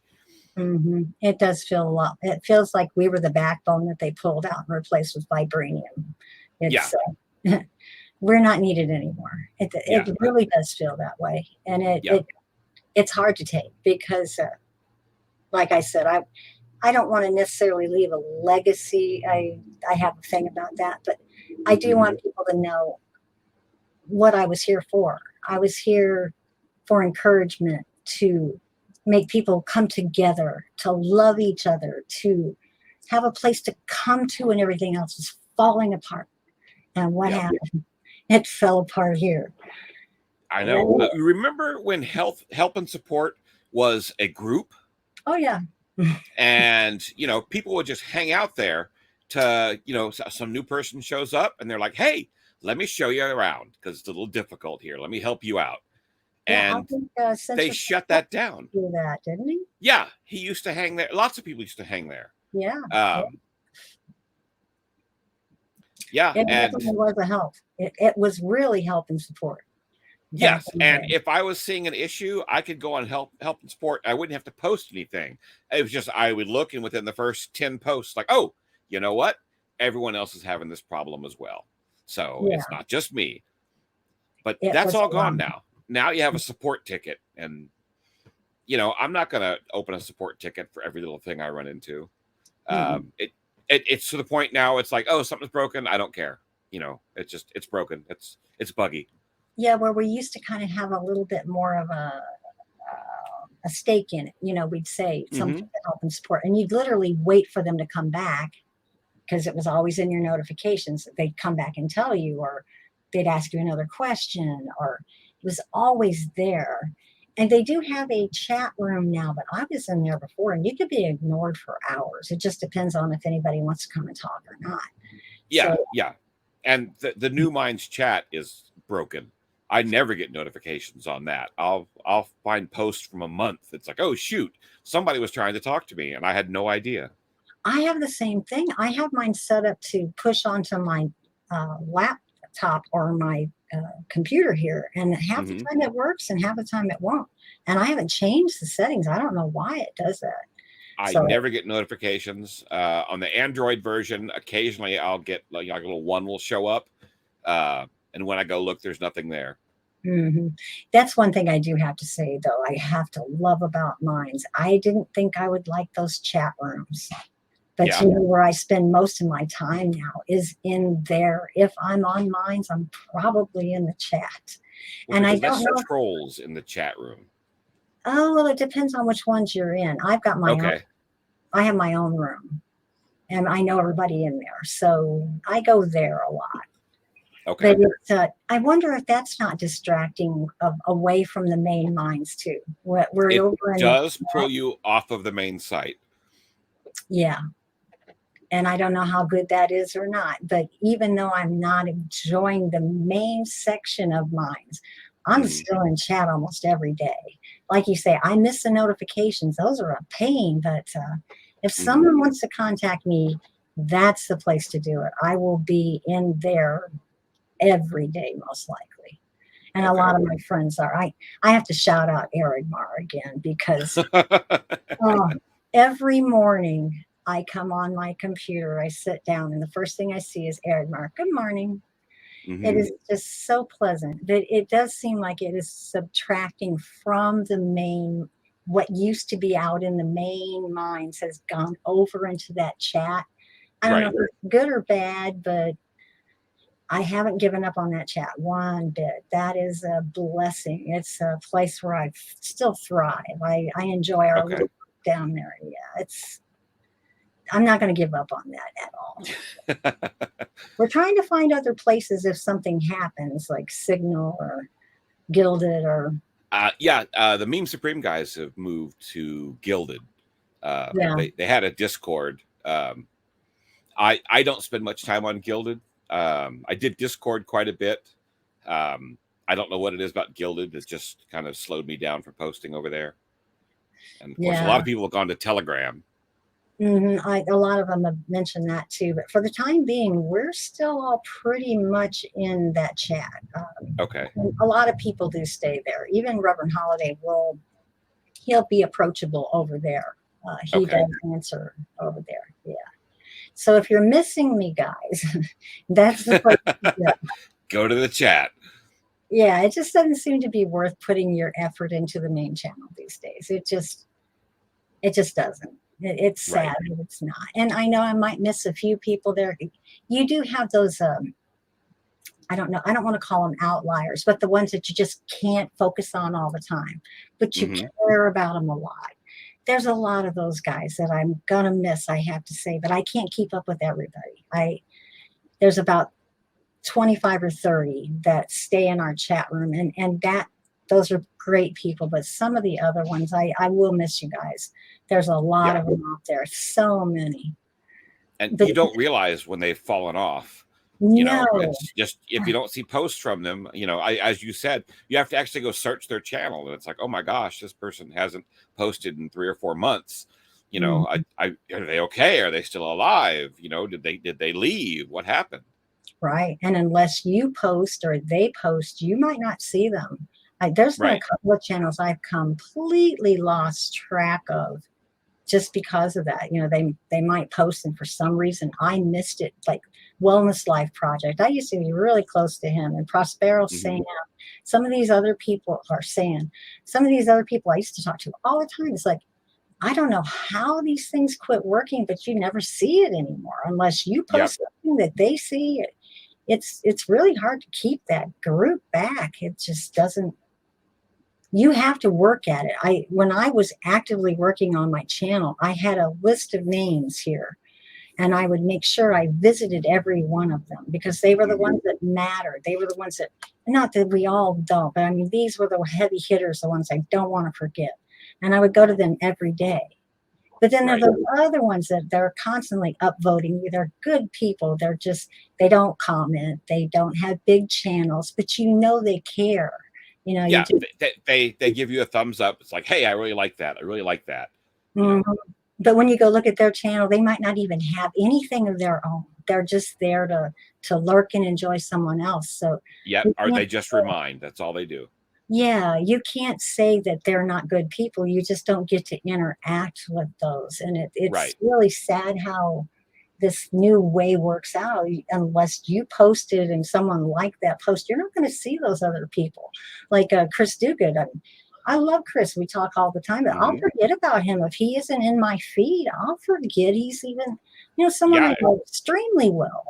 It does feel a lot. It feels like we were the backbone that they pulled out and replaced with vibranium. Yeah, It's we're not needed anymore. yeah, It really does feel that way, and yeah. it's hard to take because, like I said, I don't want to necessarily leave a legacy. I have a thing about that, but I do want people to know what I was here for. I was here for encouragement, to make people come together, to love each other, to have a place to come to when everything else was falling apart. And what Yep. happened? It fell apart here. I know. Remember when help and support was a group? Oh yeah. And people would just hang out there to some new person shows up and they're like, hey, let me show you around because it's a little difficult here, let me help you out. Yeah, I And think they Censor shut that down. do that, didn't he? Yeah, he used to hang there. Lots of people used to hang there. Yeah. Yeah, It and definitely was a help. It was really help and support. yes, and if I was seeing an issue, I could go on help and support. I wouldn't have to post anything. It was just I would look, and within the first 10 posts, like, oh, you know what? Everyone else is having this problem as well. So it's not just me. But that's all gone now. Now you have a support ticket, and I'm not going to open a support ticket for every little thing I run into. It's to the point now. It's like, oh, something's broken. I don't care. It's broken. It's buggy. Yeah, where we used to kind of have a little bit more of a stake in it. We'd say something to help and support, and you'd literally wait for them to come back because it was always in your notifications that they'd come back and tell you, or they'd ask you another question, or it was always there. And they do have a chat room now, but I was in there before, and you could be ignored for hours. It just depends on if anybody wants to come and talk or not. Yeah, yeah. And the New Minds chat is broken. I never get notifications on that. I'll find posts from a month. It's like, oh shoot, somebody was trying to talk to me and I had no idea. I have the same thing. I have mine set up to push onto my laptop or my computer here, and half the time it works and half the time it won't. And I haven't changed the settings. I don't know why it does that. I never get notifications on the Android version. Occasionally I'll get like a little one will show up. And when I go look, there's nothing there. That's one thing I do have to say, though. I have to love about Minds. I didn't think I would like those chat rooms. But where I spend most of my time now is in there. If I'm on Minds, I'm probably in the chat. Well, and I don't know trolls in the chat room. Oh, well, it depends on which ones you're in. I've got my own. I have my own room, and I know everybody in there, so I go there a lot. Okay. But I wonder if that's not distracting away from the main Minds too. It does pull you off of the main site. Yeah. And I don't know how good that is or not. But even though I'm not enjoying the main section of Minds, I'm still in chat almost every day. Like you say, I miss the notifications. Those are a pain. But if someone wants to contact me, that's the place to do it. I will be in there every day, most likely. And a lot of my friends are. I have to shout out Eric Marr again because every morning I come on my computer, I sit down, and the first thing I see is Eric Marr. Good morning. It is just so pleasant. But it does seem like it is subtracting from the main, what used to be out in the main Minds has gone over into that chat. I don't know if it's good or bad, but I haven't given up on that chat one bit. That is a blessing. It's a place where I still thrive. I enjoy our little group down there. Yeah, I'm not going to give up on that at all. We're trying to find other places if something happens, like Signal or Gilded or. The Meme Supreme guys have moved to Gilded. They had a Discord. I don't spend much time on Gilded. I did Discord quite a bit. I don't know what it is about Gilded that just kind of slowed me down from posting over there. And of course, a lot of people have gone to Telegram. A lot of them have mentioned that too. But for the time being, we're still all pretty much in that chat. A lot of people do stay there. Even Reverend Holiday he'll be approachable over there. He does answer over there. Yeah. So if you're missing me, guys, that's the place to go. Go to the chat. Yeah, it just doesn't seem to be worth putting your effort into the main channel these days. It just doesn't. It's sad, Right. but it's not. And I know I might miss a few people there. You do have those, I don't know, I don't want to call them outliers, but the ones that you just can't focus on all the time, but you Hmm. care about them a lot. There's a lot of those guys that I'm gonna miss, I have to say, but I can't keep up with everybody. There's about 25 or 30 that stay in our chat room, and that those are great people, but some of the other ones, I will miss you guys. There's a lot Yeah. of them out there, so many. And But you don't realize when they've fallen off. no, It's just if you don't see posts from them, as you said, you have to actually go search their channel, and it's like, oh my gosh, this person hasn't posted in 3 or 4 months. mhm, Are they okay? Are they still alive? Did they leave? What happened? right. And unless you post or they post, you might not see them. There's been a Right. couple of channels I've completely lost track of just because of that. They might post and for some reason I missed it. Like Wellness Life Project, I used to be really close to him, and Prospero Hmm. saying some of these other people are saying some of these other people I used to talk to all the time. It's like, I don't know how these things quit working, but you never see it anymore unless you Yep. post something that they see. It's really hard to keep that group back. It just doesn't. You have to work at it. When I was actively working on my channel, I had a list of names here, and I would make sure I visited every one of them because they were the Hmm. ones that mattered. They were the ones that, not that we all don't, but I mean, these were the heavy hitters, the ones I don't want to forget. And I would go to them every day. But then there are Right. those other ones that they're constantly upvoting. They're good people. They don't comment. They don't have big channels, but they care. You Yeah. just, They give you a thumbs up. It's like, hey, I really like that. I really like that. You mhm. know. But when you go look at their channel, they might not even have anything of their own. They're just there to lurk and enjoy someone else. So Yep. you Or can't they just remind. That's all they do. Yeah, you can't say that they're not good people. You just don't get to interact with those. And it's Right. really sad how this new way works out. Unless you posted and someone liked that post, you're not going to see those other people. Like Chris Duguid. I love Chris. We talk all the time, but I'll Hmm. forget about him. If he isn't in my feed, I'll forget he's even, someone I Yeah. know extremely well.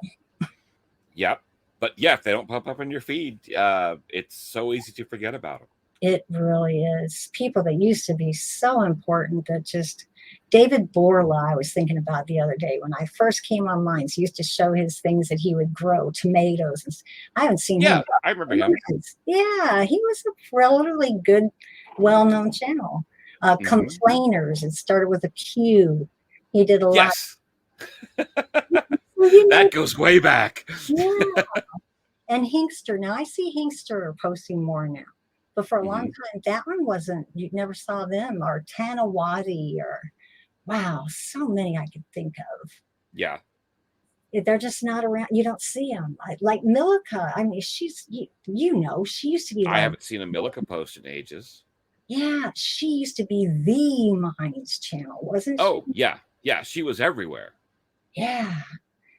Yep. But yeah, if they don't pop up in your feed, it's so easy to forget about them. It really is. People that used to be so important that just David Borla, I was thinking about the other day when I first came online. He used to show his things that he would grow, tomatoes. I haven't seen him Yeah, I remember for him. years. Yeah, he was a relatively good, well-known channel. Hmm. Complainers. It started with a Q. He did a lot. Yes, Well, you know, that goes way back. yeah. And Hinkster. Now I see Hinkster posting more now. But for a long Hmm. time, that one wasn't, you never saw them, or Tanawati, or wow, so many I could think of. Yeah, They're just not around. You don't see them. Like Milika. I mean, she used to be I like, haven't seen a Milica post in ages. yeah, she used to be the Minds channel, wasn't she? Oh, yeah, yeah, she was everywhere. Yeah.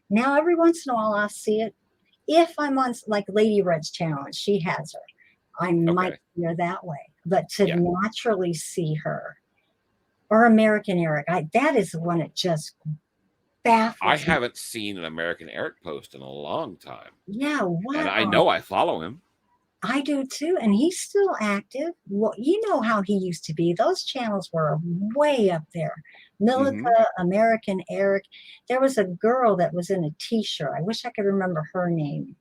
Now every once in a while I see it. If I'm on like Lady Red's channel and she has her, I might Okay, see her that way. But to yeah, naturally see her, or American Eric, that is the one that just I baffles me. haven't seen an American Eric post in a long time, Yeah, and what I on? know I follow him. I do too, and he's still active. Well, you know how he used to be. Those channels were way up there. Hmm. Milica, American Eric. There was a girl that was in a T-shirt. I wish I could remember her name.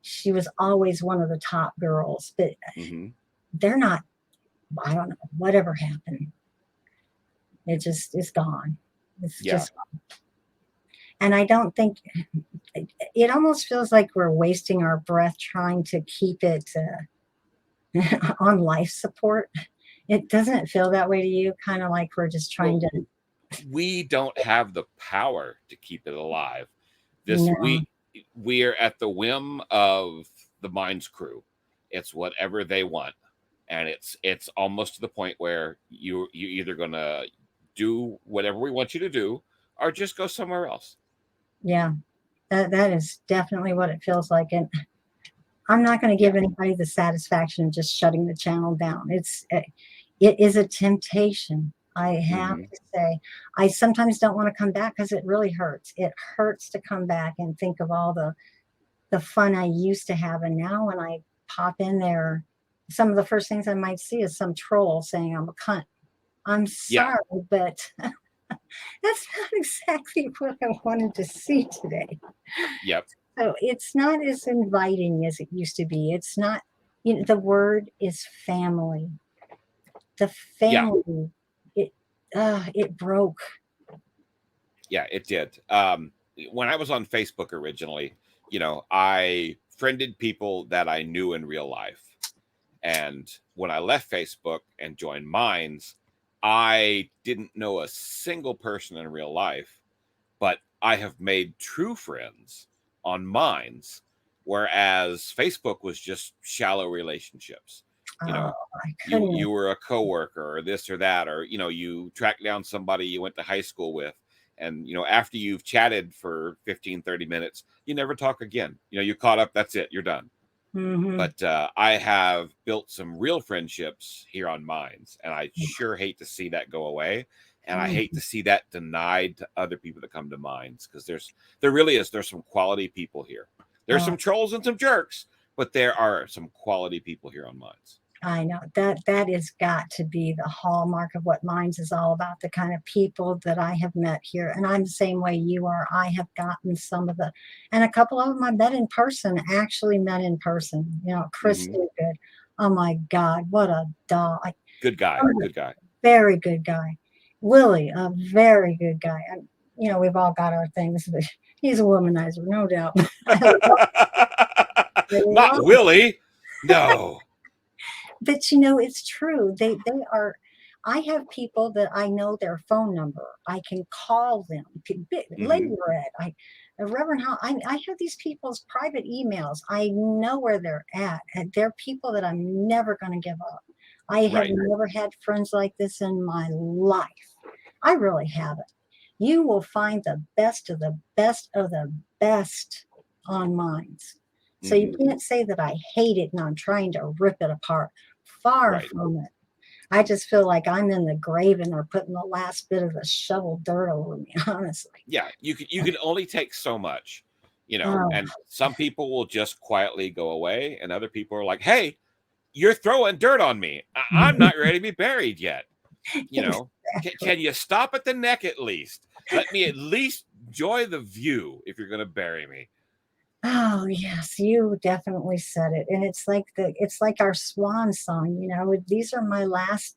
She was always one of the top girls, but Hmm. they're not. I don't know. Whatever happened, it just is gone. It's Yeah, just, and I don't think it almost feels like we're wasting our breath trying to keep it on life support. It doesn't feel that way to you, kind of like we're just trying well, to, we don't have the power to keep it alive. This no, we are at the whim of the Minds crew. It's whatever they want, and it's almost to the point where you either gonna do whatever we want you to do, or just go somewhere else. yeah, that is definitely what it feels like. And I'm not going to Yeah. give anybody the satisfaction of just shutting the channel down. It is a temptation. I have Mm-hmm. to say, I sometimes don't want to come back because it really hurts. It hurts to come back and think of all the fun I used to have. And now when I pop in there, some of the first things I might see is some troll saying I'm a cunt. I'm Yeah. sorry, but that's not exactly what I wanted to see today. Yep. So it's not as inviting as it used to be. It's not, the word is family. The Yeah. family, it, it broke. Yeah, it did. When I was on Facebook originally, I friended people that I knew in real life. And when I left Facebook and joined Minds, I didn't know a single person in real life, but I have made true friends on Minds, whereas Facebook was just shallow relationships. You Oh, know, I you couldn't. you were a coworker or this or that, or you tracked down somebody you went to high school with, and after you've chatted for 15, 30 minutes, you never talk again. You caught up, that's it, you're done. Hmm. But I have built some real friendships here on Minds, and I sure hate to see that go away. And I hate to see that denied to other people that come to Minds, because there's some quality people here. There's Oh, some trolls and some jerks, but there are some quality people here on Minds. I know that has got to be the hallmark of what Minds is all about, the kind of people that I have met here. And I'm the same way you are. I have gotten and a couple of them I met in person, actually met in person. Chris Hmm. Stupid. Oh my God, what a doll. Good guy. Good guy. Very good guy. Willie, a very good guy. We've all got our things, but he's a womanizer, no doubt. I Not love Willie. No. But it's true. They are. I have people that I know their phone number. I can call them. Lady Hmm. Red, Reverend How. I have these people's private emails. I know where they're at, and they're people that I'm never going to give up. I have Right. never had friends like this in my life. I really haven't. You will find the best of the best of the best on Minds. So you Hmm. can't say that I hate it and I'm trying to rip it apart. Far Right. from it. I just feel like I'm in the grave and they're putting the last bit of the shovel dirt over me, honestly. Yeah, you can only take so much, Oh, and some people will just quietly go away, and other people are like, hey, you're throwing dirt on me. I'm not ready to be buried yet. Can exactly. you stop at the neck at least? Let me at least enjoy the view if you're going to bury me. Oh, yes, you definitely said it. And it's like our swan song, these are my last.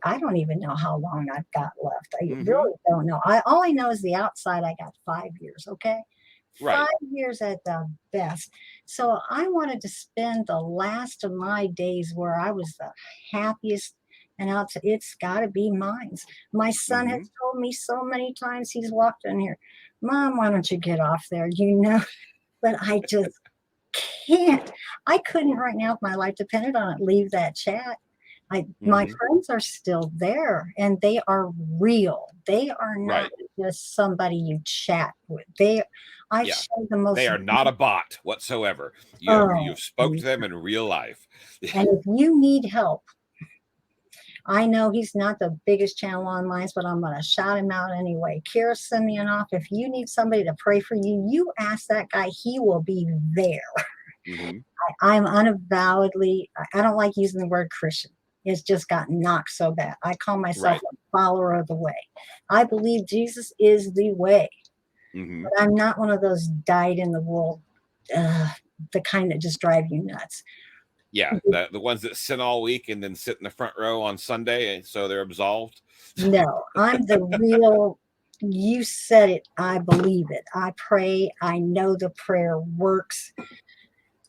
I don't even know how long I've got left. I Hmm. really don't know. All I know is the outside I got 5 years, okay? Right. 5 years at the best. So I wanted to spend the last of my days where I was the happiest. And it's got to be mine. My son has Hmm. told me so many times he's walked in here, Mom, why don't you get off there? But I just can't. I couldn't right now if my life depended on it leave that chat. My Hmm. friends are still there and they are real. They are not Right. just somebody you chat with. I've Yeah. shared the They most. are not a bot whatsoever. You've Oh, spoke to them in real life. and if you need help, I know he's not the biggest channel online, but I'm going to shout him out anyway. Kira Simeonoff, if you need somebody to pray for you, you ask that guy. He will be there. Hmm. I'm unavowedly, I don't like using the word Christian. It's just gotten knocked so bad. I call myself Right. a follower of the way. I believe Jesus is the way, Hmm. but I'm not one of those dyed in the wool, uh, the kind that just drive you nuts. Yeah, the ones that sin all week and then sit in the front row on Sunday, so they're absolved. No, I'm the real, you said it. I believe it. I pray. I know the prayer works.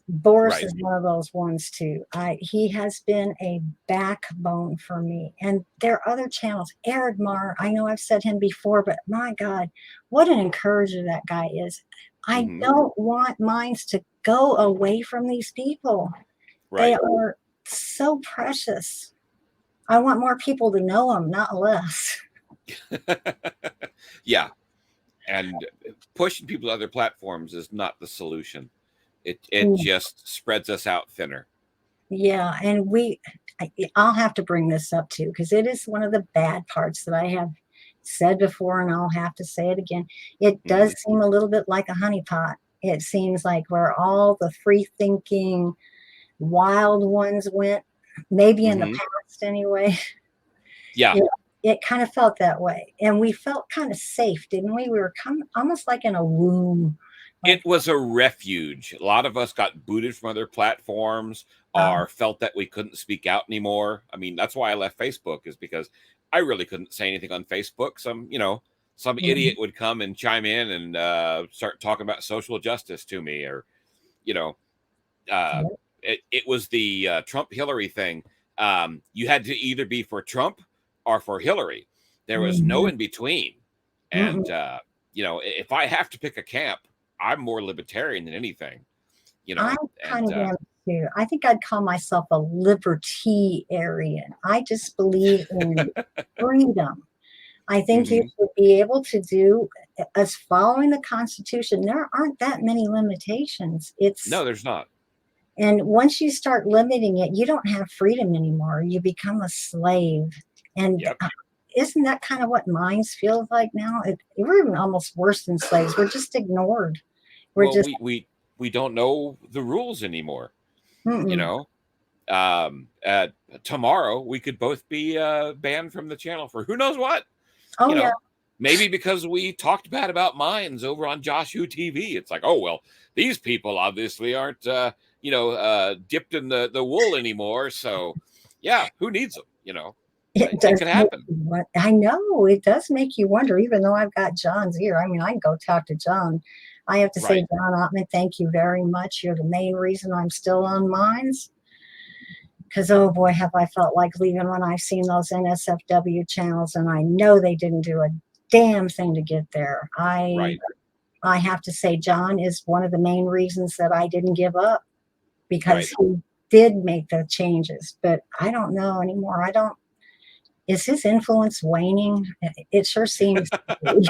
Boris Right. is one of those ones too. He has been a backbone for me. And there are other channels. Eric Marr, I know I've said him before, but my God, what an encourager that guy is. I Hmm. don't want minds to go away from these people. They Right. are so precious. I want more people to know them, not less. Yeah, and pushing people to other platforms is not the solution. It just spreads us out thinner. Yeah, and I'll have to bring this up too, because it is one of the bad parts that I have said before, and I'll have to say it again. It Hmm. does seem a little bit like a honeypot. It seems like where all the free thinking wild ones went, maybe in the Hmm. past anyway. Yeah. It kind of felt that way. And we felt kind of safe, didn't we? We were almost like in a womb. It Like, was a refuge. A lot of us got booted from other platforms um, or felt that we couldn't speak out anymore. I mean, that's why I left Facebook, is because I really couldn't say anything on Facebook. Some mhm, idiot would come and chime in and start talking about social justice to me, or you know, uh, it was the Trump Hillary thing. You had to either be for Trump or for Hillary. There was no mhm, in between. And, mm-mm. if I have to pick a camp, I'm more libertarian than anything, I kind and, of am too. I think I'd call myself a libertarian. I just believe in freedom. I think you mhm. should be able to do as following the Constitution. There aren't that many limitations. No, there's not. And once you start limiting it, you don't have freedom anymore. You become a slave. And Yep. isn't that kind of what minds feels like now? We're even almost worse than slaves. We're just ignored. We're Well, just, we don't know the rules anymore, you mm-mm. know? Uh, Tomorrow we could both be banned from the channel for who knows what. Oh, you yeah. know, Maybe because we talked bad about mines over on Josh Who TV. It's like, oh well, these people obviously aren't dipped in the wool anymore. So yeah, who needs them? It It does could make happen. you I know, it does make you wonder, even though I've got John's ear. I mean, I can go talk to John. I have to say, Right. John Ottman, thank you very much. You're the main reason I'm still on mines. Because, oh boy, have I felt like leaving when I've seen those NSFW channels, and I know they didn't do a damn thing to get there. Right. I have to say, John is one of the main reasons that I didn't give up, because Right. he did make the changes. But I don't know anymore. I don't. Is his influence waning? It sure seems to be.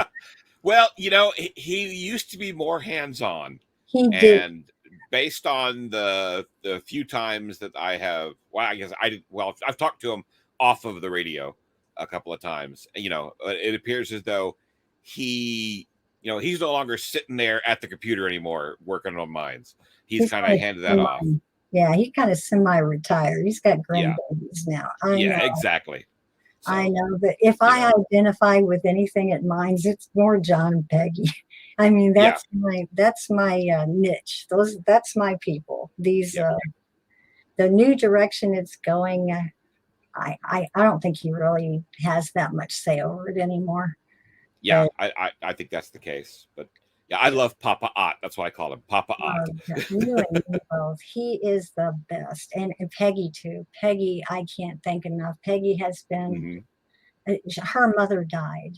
Well, he used to be more hands-on, He did. and based on the few times that I have, well, I guess I did. Well, I've talked to him off of the radio a couple of times. It appears as though he's no longer sitting there at the computer anymore working on mines. He's He's kind kind of of handed that off. semi, yeah, he kind of semi-retired. He's got Yeah, grandbabies now. I yeah, know. exactly. I So, know that if you I know, identify with anything at Mines, it's more John and Peggy. I mean, yeah, that's my niche. That's my people. These yep, the new direction it's going. I don't think he really has that much say over it anymore. yeah. But I think that's the case. But yeah, I love Papa Ott. That's why I call him Papa Ott. you and me both. He is the best, and Peggy too. Peggy, I can't thank enough. Peggy has been. Hmm. Her mother died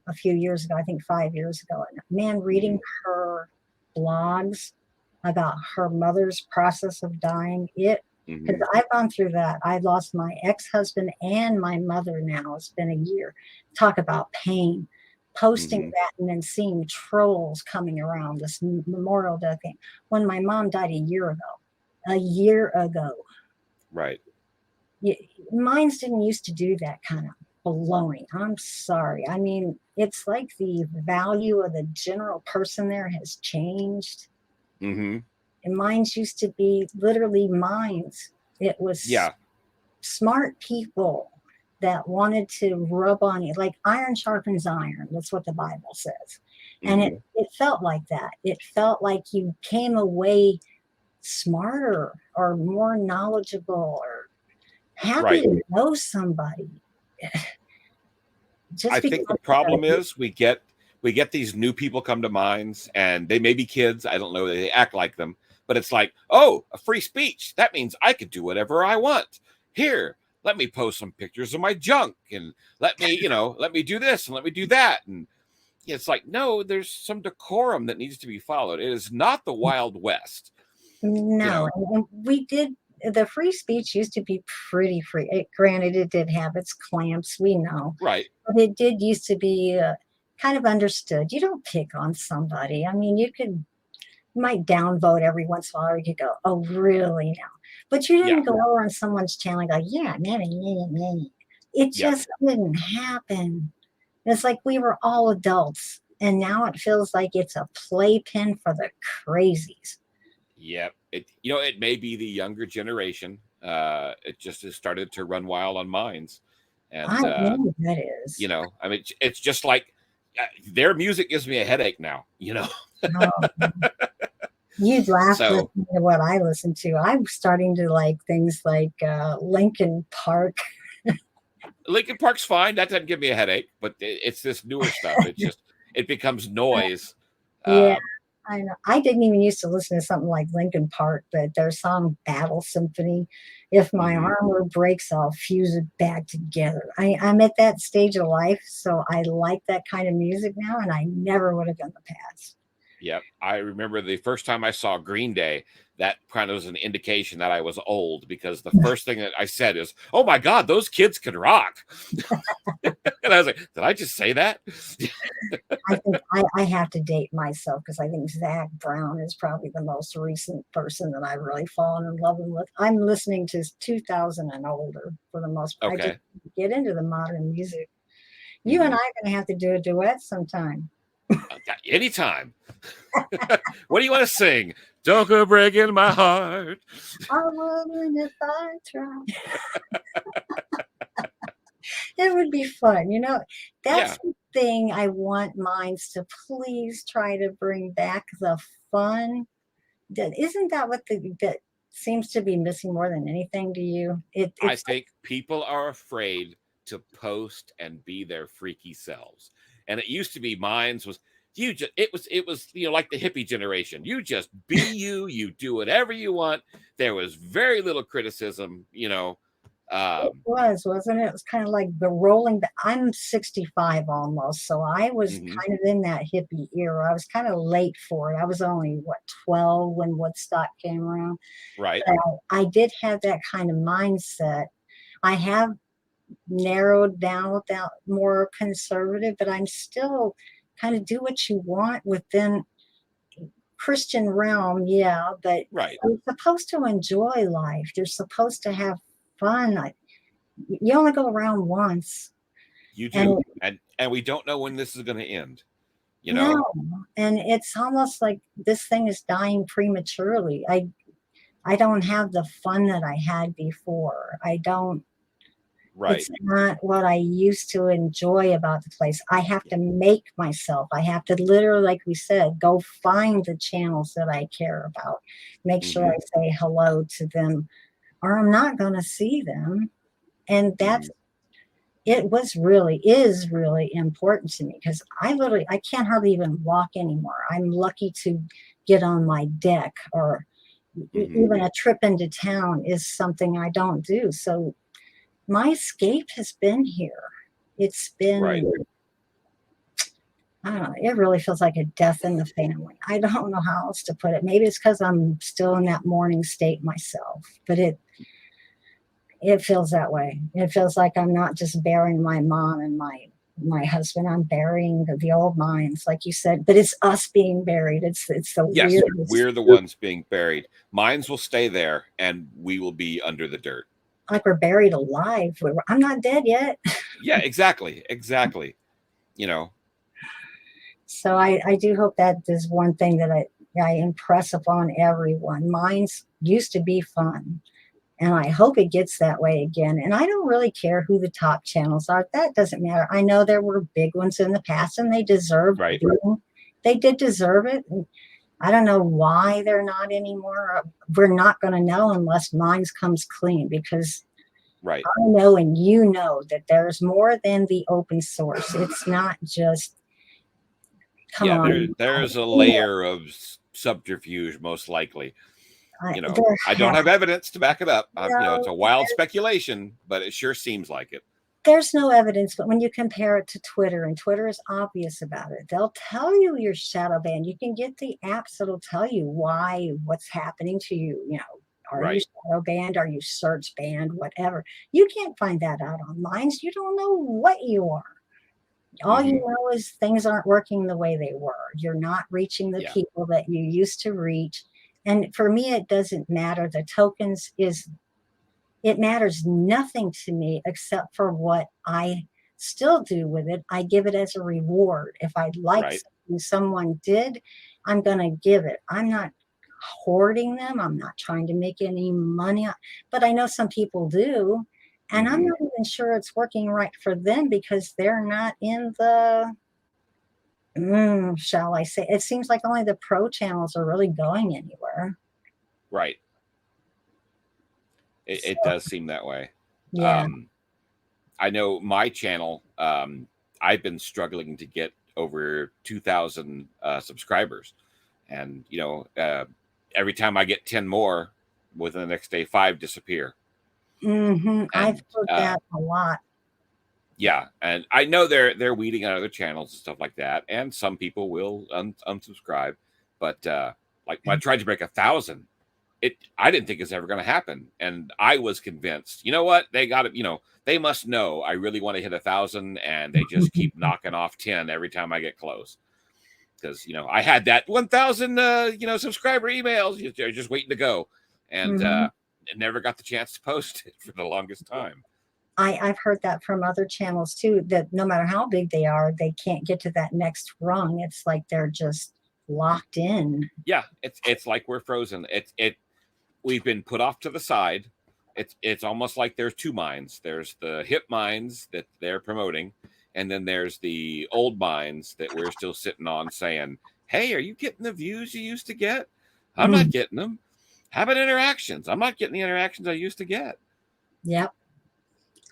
a few years ago, I think 5 years ago. And man, reading Hmm. her blogs about her mother's process of dying, it because Hmm. I've gone through that. I lost my ex-husband and my mother now. It's been a year. Talk about pain. Posting Hmm. that and then seeing trolls coming around this Memorial Day thing. When my mom died a year ago, Right. mines didn't used to do that kind of blowing. I'm sorry. I mean, it's like the value of the general person there has changed. Hmm. And mines used to be literally mines. It was Yeah. smart people that wanted to rub on you, like iron sharpens iron. That's what the Bible says. And it, Hmm. it felt like that. It felt like you came away smarter or more knowledgeable or happy Right. to know somebody. I Just because think the problem is we get these new people come to minds, and they may be kids. I don't know. They act like them, but it's like, oh, a free speech. That means I could do whatever I want. Here, let me post some pictures of my junk, and let me do this and let me do that. And it's like, no, there's some decorum that needs to be followed. It is not the Wild West. You no, know, and we did. The free speech used to be pretty free. Granted, it did have its clamps, we know, right? but it did used to be kind of understood. You don't pick on somebody. I mean, you could. might downvote every once in a while. Or you could go, oh, really now? But you Yeah. didn't go over on someone's channel and go, yeah, it Yep. just didn't happen. It's like we were all adults, and now it feels like it's a playpen for the crazies. Yep. It may be the younger generation. It just has started to run wild on minds. I And, know that is. I mean, it's just like their music gives me a headache now. Oh, you'd laugh So listening to what I listen to. I'm starting to like things like Linkin Park. Lincoln Park's fine. That doesn't give me a headache, but it's this newer stuff. It becomes noise. Yeah, Um, I know. I didn't even used to listen to something like Linkin Park, but their song Battle Symphony, if my mhm. armor breaks, I'll fuse it back together. I'm at that stage of life, so I like that kind of music now, and I never would have done the past. Yep. I remember the first time I saw Green Day, that kind of was an indication that I was old because the first thing that I said is, "Oh my God, those kids can rock." And I was like, "Did I just say that?" I think I have to date myself because I think Zach Brown is probably the most recent person that I've really fallen in love with. I'm listening to 2000 and older for the most part. I just Okay. get into the modern music. You and I Hmm. are going to have to do a duet sometime. Anytime. What do you want to sing? Don't go breaking my heart. I wouldn't if I tried. It would be fun. Yeah. That's the thing I want minds to please try to bring back the fun. Isn't that what that seems to be missing more than anything to you? I It's think people are afraid to post and be their freaky selves. And it used to be mine's was it was like the hippie generation. You just be you, you do whatever you want. There was very little criticism. it Um was, wasn't it? It was kind of like the rolling. I'm 65 almost, so I was mhm, kind of in that hippie era. I was kind of late for it. I was only what 12 when Woodstock came around. right. But I did have that kind of mindset. I have narrowed down without more conservative, but I'm still kind of do what you want within Christian realm, yeah, but Right. you're supposed to enjoy life. You're supposed to have fun. You only go around once. You And do. And we don't know when this is going to end, you know? no, and it's almost like this thing is dying prematurely. I don't have the fun that I had before. I don't Right. It's not what I used to enjoy about the place. I have to make myself. I have to literally, like we said, go find the channels that I care about. Make sure Mhm. I say hello to them, or I'm not going to see them. And that's Mhm. it is really important to me because I can't hardly even walk anymore. I'm lucky to get on my deck, or Mhm. even a trip into town is something I don't do. So my escape has been here. It's Right. been, I don't know, it really feels like a death in the family. I don't know how else to put it. Maybe it's because I'm still in that mourning state myself, but it feels that way. It feels like I'm not just burying my mom and my husband. I'm burying the old minds, like you said. But it's us being buried. It's the Yes, weirdest. we're the ones being buried. Mines will stay there and we will be under the dirt. Like we're buried alive. I'm not dead yet. Yeah, exactly. Exactly. You know, So I do hope that is one thing that I impress upon everyone. Mines used to be fun, and I hope it gets that way again. And I don't really care who the top channels are. That doesn't matter. I know there were big ones in the past, and they deserved right. being. They did deserve it. And I don't know why they're not anymore. We're not going to know unless Mines comes clean because Right. I know and you know that there's more than the open source. It's not just come Yeah, there on. there's a layer of subterfuge most likely. There I don't has have evidence to back it up. It's no, a wild speculation, but it sure seems like it. there's no evidence, but when you compare it to Twitter, and Twitter is obvious about it, they'll tell you you're shadow banned. You can get the apps that'll tell you what's happening to you. Are you Right. shadow banned? Are you search banned? Whatever. You can't find that out on Minds. You don't know what you are. All you know is things aren't working the way they were. You're not reaching the Yeah. people that you used to reach. And for me, it doesn't matter. The tokens it matters nothing to me except for what I still do with it. I give it as a reward. If I like Right. something someone did, I'm going to give it. I'm not hoarding them. I'm not trying to make any money, but I know some people do. And I'm not even sure it's working right for them because they're not in the, shall I say, it seems like only the pro channels are really going anywhere. Right. It So, does seem that way. yeah. Um, I know my channel, I've been struggling to get over 2,000 subscribers. And, every time I get 10 more, within the next day, 5 disappear. I've And heard that a lot. yeah, and I know they're weeding out other channels and stuff like that. And some people will unsubscribe. But like when I tried to break 1,000, I didn't think it's ever going to happen, and I was convinced. You know what? They got it. They must know I really want to hit 1,000, and they just keep knocking off 10 every time I get close. Because I had that 1,000 subscriber emails. You're just waiting to go, and never got the chance to post it for the longest time. I've heard that from other channels too, that no matter how big they are, they can't get to that next rung. It's like they're just locked in. Yeah, it's like we're frozen. We've been put off to the side. It's almost like there's two minds. There's the hip minds that they're promoting, and then there's the old minds that we're still sitting on saying, "Hey, are you getting the views you used to get? I'm not getting them. How about interactions? I'm not getting the interactions I used to get." Yep.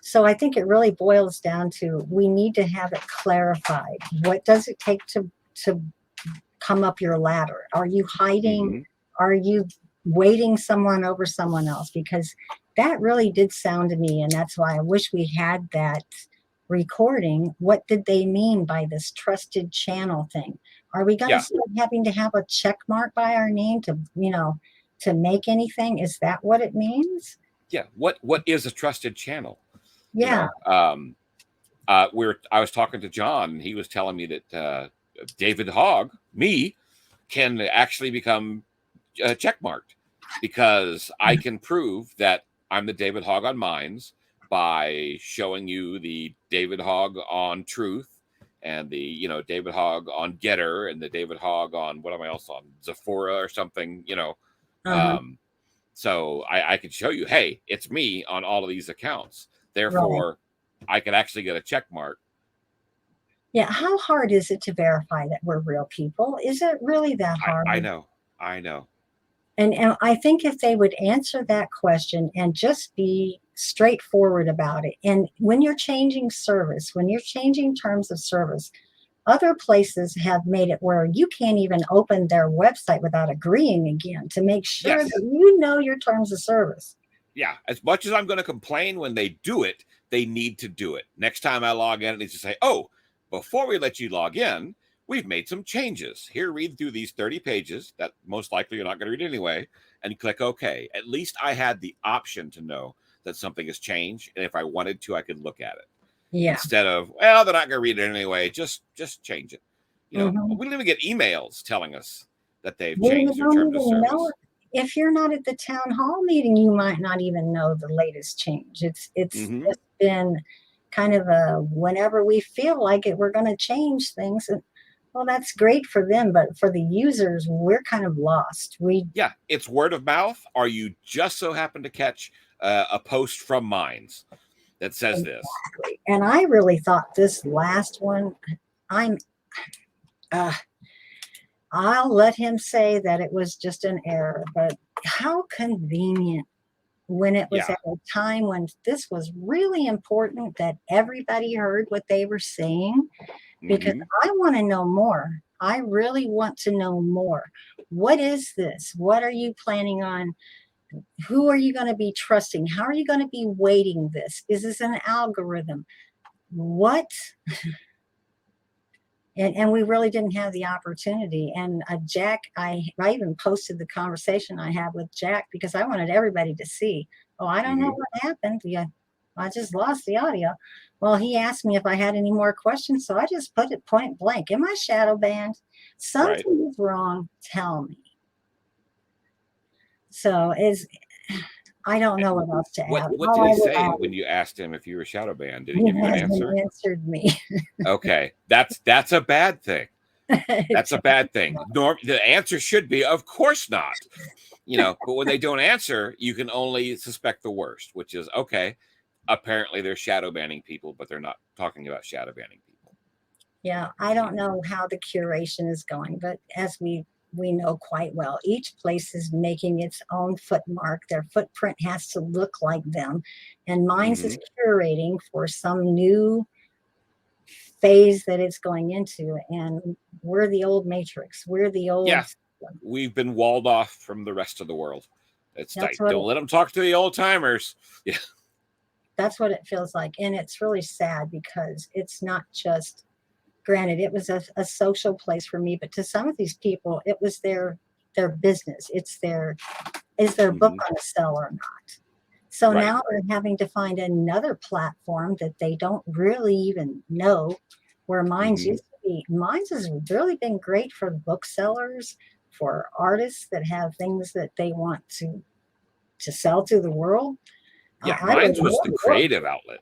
So I think it really boils down to we need to have it clarified. What does it take to come up your ladder? Are you hiding? Are you waiting someone over someone else? Because that really did sound to me, and that's why I wish we had that recording. What did they mean by this trusted channel thing? Are we going to Yeah, start having to have a check mark by our name to make anything? Is that what it means? yeah. What is a trusted channel? You Yeah. know, I was talking to John, and he was telling me that David Hogg, me, can actually become checkmarked because I can prove that I'm the David Hogg on Minds by showing you the David Hogg on Truth and the David Hogg on Getter and the David Hogg on what am I else on Zephora or something. Uh-huh. Um, so I can show you, hey, it's me on all of these accounts. Right. Therefore, I could actually get a check mark. Yeah. How hard is it to verify that we're real people? Is it really that hard? I know, I know. And I think if they would answer that question and just be straightforward about it. And when you're changing service, when you're changing terms of service, other places have made it where you can't even open their website without agreeing again to make sure Yes, that you know your terms of service. yeah. As much as I'm going to complain when they do it, they need to do it. Next time I log in, it needs to say, "Oh, before we let you log in, we've made some changes. Here, read through these 30 pages that most likely you're not going to read anyway, and click OK." At least I had the option to know that something has changed, and if I wanted to, I could look at it Yeah. instead of, "Well, they're not going to read it anyway. Just change it." Mm-hmm. We don't even get emails telling us that they've We changed their don't terms of even know service. it. If you're not at the town hall meeting, you might not even know the latest change. It's Mm-hmm. just been kind of a whenever we feel like it, we're going to change things. And well, that's great for them, but for the users, we're kind of lost. We Yeah, it's word of mouth, or you just so happen to catch a post from Minds that says this. exactly. And I really thought this last one, I'm uh, I'll let him say that it was just an error, but how convenient when it was Yeah. at a time when this was really important that everybody heard what they were saying, because Mm-hmm. I want to know more. I really want to know more. What is this? What are you planning on? Who are you going to be trusting? How are you going to be weighting this? Is this an algorithm? What? And we really didn't have the opportunity. And Jack, I even posted the conversation I had with Jack because I wanted everybody to see. Oh, I don't know Mm-hmm. what happened. Yeah, I just lost the audio. Well, he asked me if I had any more questions, so I just put it point blank. Am I shadow banned? Right. Something is wrong. Tell me. So I don't know what else to add. What All did he I will say when add, you asked him if you were shadow banned? Did he he give you an hasn't answer? answered me. Okay, that's a bad thing. It That's a bad thing. The answer should be, of course not. But when they don't answer, you can only suspect the worst, which is okay. Apparently, they're shadow banning people, but they're not talking about shadow banning people. Yeah, I don't know how the curation is going, but as we know quite well, each place is making its own footmark. Their footprint has to look like them, and mine's Mm-hmm. is curating for some new phase that it's going into. And we're the old matrix. We're the old Yeah, system. we've been walled off from the rest of the world. It's That's like, what don't let them talk to the old timers. Yeah. that's what it feels like, and it's really sad because it's not just. Granted, it was a social place for me, but to some of these people, it was their business. It's their is their book Mm-hmm. going to sell or not? So Right. now they're having to find another platform that they don't really even know where Minds Mm-hmm. used to be. Minds has really been great for booksellers, for artists that have things that they want to sell to the world. Yeah, I would mine was love the to work. creative outlet.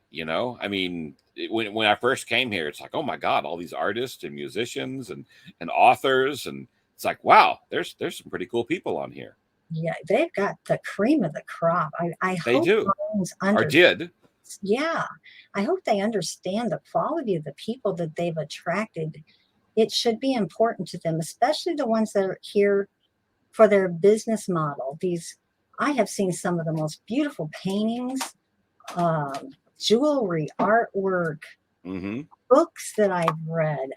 I mean, when I first came here, it's like, oh my god, all these artists and musicians and authors, and it's like, wow, there's some pretty cool people on here. Yeah, they've got the cream of the crop. I They hope do Minds or under did. yeah, I hope they understand the quality of the people that they've attracted. It should be important to them, especially the ones that are here for their business model. I have seen some of the most beautiful paintings, jewelry, artwork, Mm-hmm. books that I've read.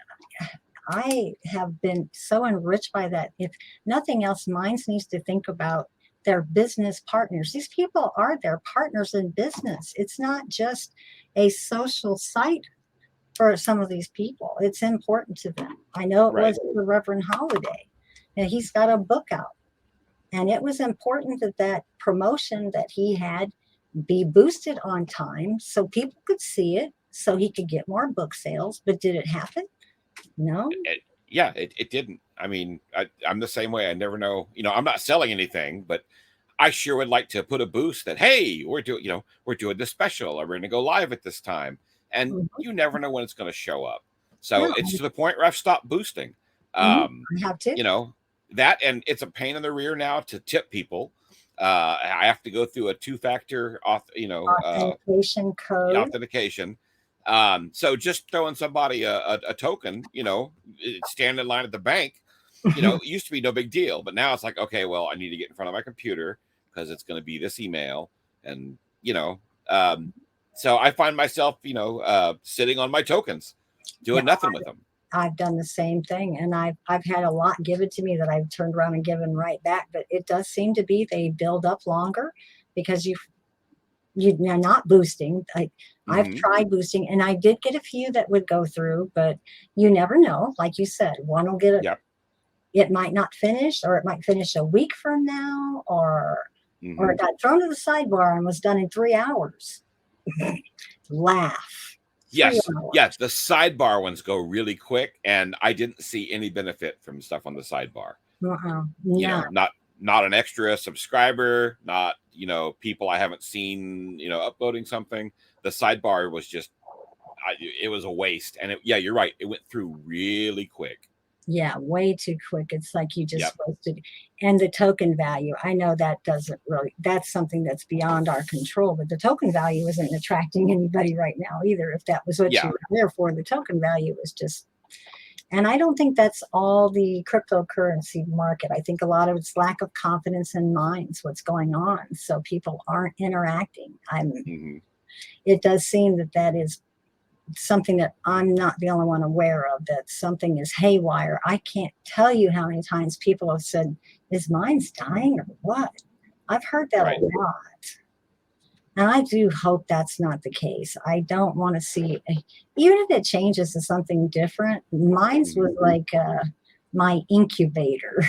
I have been so enriched by that. If nothing else, Minds needs to think about their business partners. These people are their partners in business. It's not just a social site for some of these people. It's important to them. I know it Right. was the Reverend Holiday, and he's got a book out. And it was important that that promotion that he had be boosted on time so people could see it, so he could get more book sales. But did it happen? No. Yeah, it didn't. I mean, I'm the same way. I never know. I'm not selling anything, but I sure would like to put a boost that, hey, we're doing this special, or we're going to go live at this time, and Mhm. you never know when it's going to show up. So No. it's to the point where I've stopped boosting. Mhm. Um, I have to. you know that, and it's a pain in the rear now to tip people. I have to go through a two-factor Authentication code. authentication. So just throwing somebody a token, stand in line at the bank, it used to be no big deal, but now it's like, okay, well, I need to get in front of my computer because it's going to be this email, and um, so I find myself, sitting on my tokens, Yeah, doing nothing with them. I've done the same thing, and I've had a lot given to me that I've turned around and given right back. But it does seem to be they build up longer because you're not boosting. I've Hmm. tried boosting, and I did get a few that would go through, but you never know. Like you said, one will get it. Yep. It might not finish, or it might finish a week from now, or Hmm. it got thrown to the sidebar and was done in 3 hours. Laugh. three Yes. Yeah. hours. The sidebar ones go really quick, and I didn't see any benefit from stuff on the sidebar. No. Not an extra subscriber, not people I haven't seen uploading something. The sidebar was just it was a waste, and yeah, you're right, it went through really quick. Yeah, way too quick. It's like you just Yep. wasted. And the token value, I know that doesn't really, that's something that's beyond our control, but the token value isn't attracting anybody right now either. If that was what you Yeah. were there for, the token value is just, and I don't think that's all the cryptocurrency market. I think a lot of it's lack of confidence in minds, what's going on. So people aren't interacting. Hmm. It does seem that that is something that I'm not the only one aware of, that something is haywire. I can't tell you how many times people have said, is mine's dying or what? I've heard that a Right. lot. And I do hope that's not the case. I don't want to see, even if it changes to something different, mine's Hmm. was like my incubator.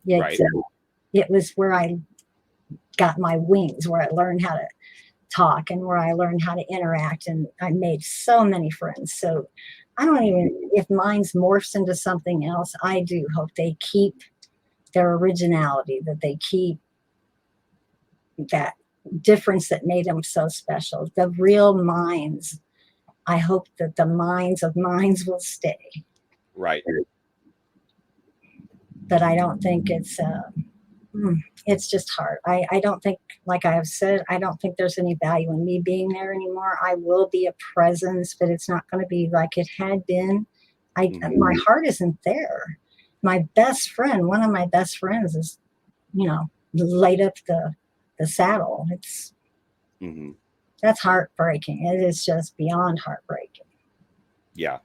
It, Right. it was where I got my wings, where I learned how talk and where I learned how to interact, and I made so many friends. So I don't even, if mine's morphs into something else, I do hope they keep their originality, that they keep that difference that made them so special. The real minds, I hope that the minds of minds will stay. Right. But I don't think it's just hard. I don't think, like I have said, I don't think there's any value in me being there anymore. I will be a presence, but it's not going to be like it had been. My heart isn't there. My best friend, one of my best friends, is, laid up the saddle. It's that's heartbreaking. It is just beyond heartbreaking. Yeah,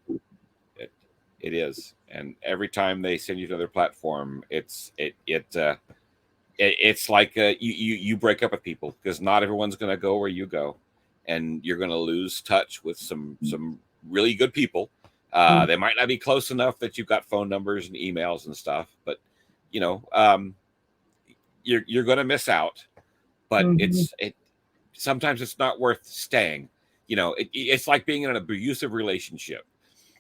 it is. And every time they send you to their platform, it's like you break up with people, because not everyone's going to go where you go, and you're going to lose touch with some really good people. They might not be close enough that you've got phone numbers and emails and stuff, but you're going to miss out. But sometimes it's not worth staying. It's like being in an abusive relationship.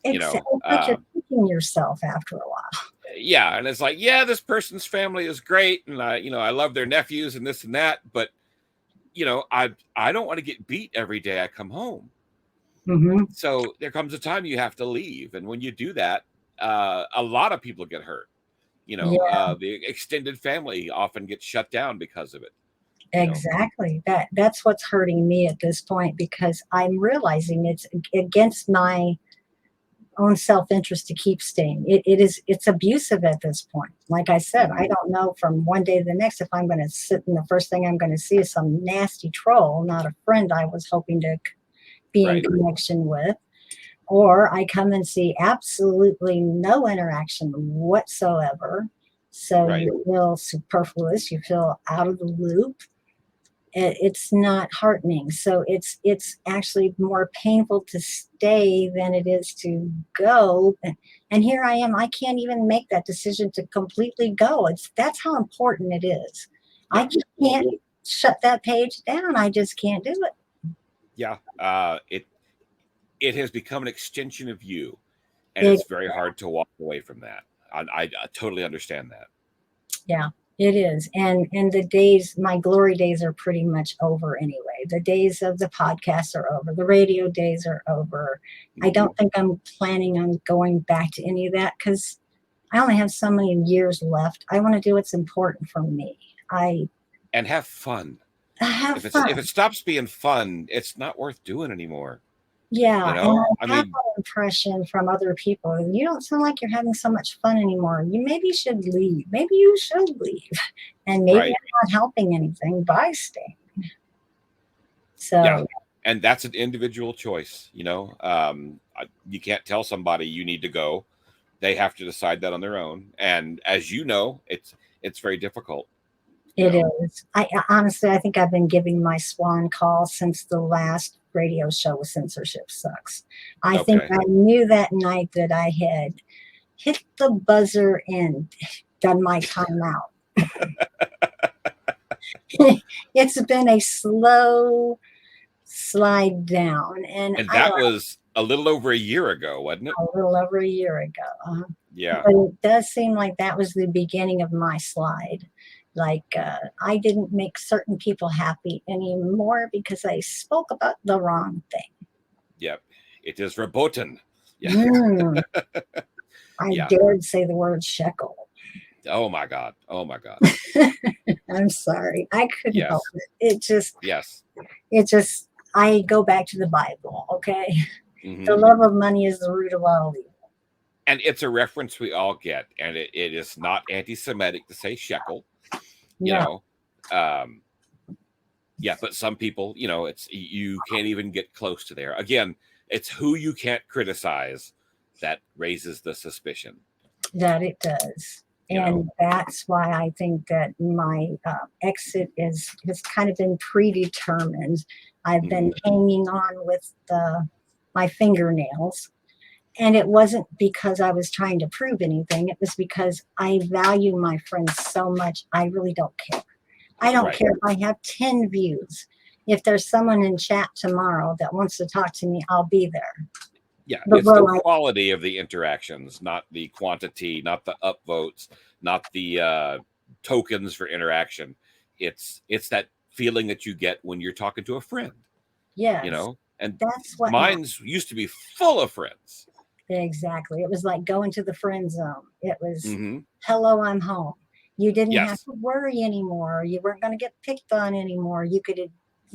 It's like you're picking yourself after a while. Yeah, and it's like, yeah, this person's family is great, and I love their nephews and this and that, but I don't want to get beat every day I come home. So there comes a time you have to leave, and when you do that, a lot of people get hurt. The extended family often gets shut down because of it. Exactly. That's what's hurting me at this point, because I'm realizing it's against my own self-interest to keep staying. It's abusive at this point. Like I said, I don't know from one day to the next if I'm going to sit and the first thing I'm going to see is some nasty troll, not a friend I was hoping to be in connection with, or I come and see absolutely no interaction whatsoever. So you feel superfluous, you feel out of the loop. It's not heartening. So it's actually more painful to stay than it is to go. And here I am. I can't even make that decision to completely go. That's how important it is. I just can't shut that page down. I just can't do it. Yeah. It has become an extension of you, and it's very hard to walk away from that. I totally understand that. Yeah. It is. And the days, my glory days are pretty much over anyway. The days of the podcast are over. The radio days are over. I don't think I'm planning on going back to any of that, because I only have so many years left. I want to do what's important for me. And have fun. Have fun. If it stops being fun, it's not worth doing anymore. Yeah, and I have an impression from other people. You don't sound like you're having so much fun anymore. You maybe should leave. Maybe you should leave. And maybe I'm not helping anything by staying. So yeah, and that's an individual choice. You can't tell somebody you need to go. They have to decide that on their own. And as you know, it's very difficult. It is. I honestly, I think I've been giving my swan call since the last radio show with Censorship Sucks. I think I knew that night that I had hit the buzzer and done my time out. It's been a slow slide down. And that was a little over a year ago, wasn't it? A little over a year ago. Yeah. But it does seem like that was the beginning of my slide. Like I didn't make certain people happy anymore because I spoke about the wrong thing. Yep. It is verboten. Yeah. I dared say the word shekel. Oh my God. Oh my God. I'm sorry. I couldn't help it. It just, I go back to the Bible, okay? The love of money is the root of all evil. And it's a reference we all get. And it is not anti-Semitic to say shekel. But some people, you can't even get close to there. Again, it's who you can't criticize that raises the suspicion. That it does. And that's why I think that my exit has kind of been predetermined. I've been hanging on with my fingernails. And it wasn't because I was trying to prove anything. It was because I value my friends so much. I really don't care. I don't care if I have 10 views. if there's someone in chat tomorrow that wants to talk to me, I'll be there. Yeah, But it's the quality of the interactions, not the quantity, not the upvotes, not the tokens for interaction. It's that feeling that you get when you're talking to a friend. Yes, you know, and that's what mine's used to be full of friends. Exactly. It was like going to the friend zone. It was, Mm-hmm. hello, I'm home. You didn't have Yes. to worry anymore. You weren't going to get picked on anymore. You could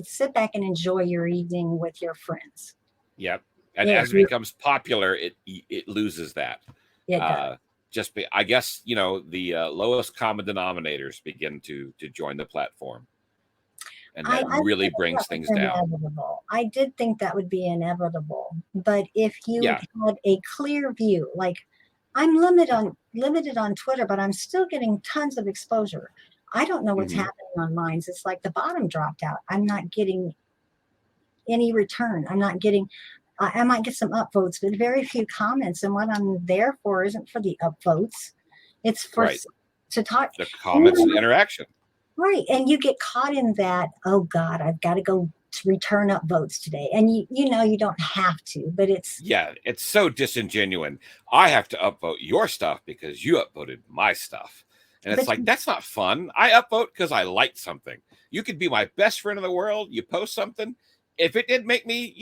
sit back and enjoy your evening with your friends. Yep. And Yeah, as it becomes popular, it loses that. it does. I guess the lowest common denominators begin to join the platform, and that I really think brings that things was down. inevitable. I did think that would be inevitable. But if you Yeah. had a clear view, like I'm limited on Twitter, but I'm still getting tons of exposure. I don't know what's Mm-hmm. happening on mine. It's like the bottom dropped out. I'm not getting any return. I'm not getting. I might get some upvotes, but very few comments. And what I'm there for isn't for the upvotes. It's for Right. to talk. The comments and the interaction. Right. And you get caught in that, oh God, I've got to go to return up votes today. And you know you don't have to, but it's so disingenuous. I have to upvote your stuff because you upvoted my stuff. And it's but like, that's not fun. I upvote because I like something. You could be my best friend in the world. You post something. If it did make me,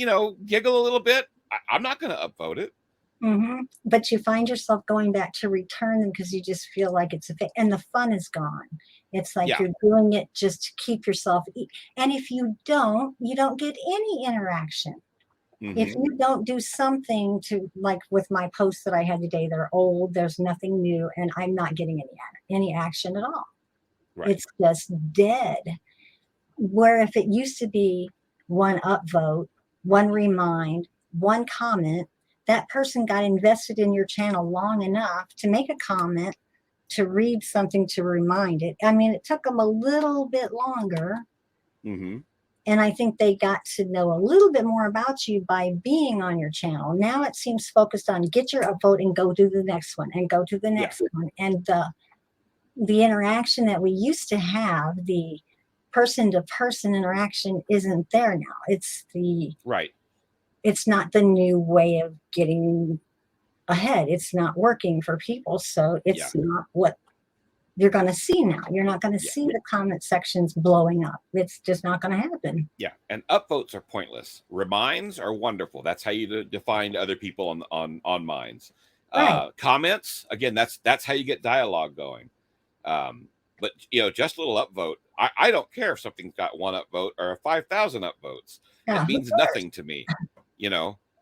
giggle a little bit, I'm not going to upvote it. but you find yourself going back to return them because you just feel like it's and the fun is gone. It's like you're doing it just to keep yourself and if you don't get any interaction. If you don't do something to, like with my posts that I had today, they're old, there's nothing new, and I'm not getting any action at all. Right. It's just dead. Where if it used to be one upvote, one remind, one comment, that person got invested in your channel long enough to make a comment, to read something, to remind it. I mean, it took them a little bit longer. And I think they got to know a little bit more about you by being on your channel. Now it seems focused on get your upvote and go do the next one and go to the next one. And the interaction that we used to have, the person to person interaction, isn't there now. It's it's not the new way of getting ahead. It's not working for people. So it's not what you're going to see now. You're not going to see the comment sections blowing up. It's just not going to happen. Yeah, and upvotes are pointless. Reminds are wonderful. That's how you define other people on minds. Right. Comments, again, that's how you get dialogue going. But just a little upvote. I don't care if something's got one upvote or 5,000 upvotes. Yeah, it means nothing to me.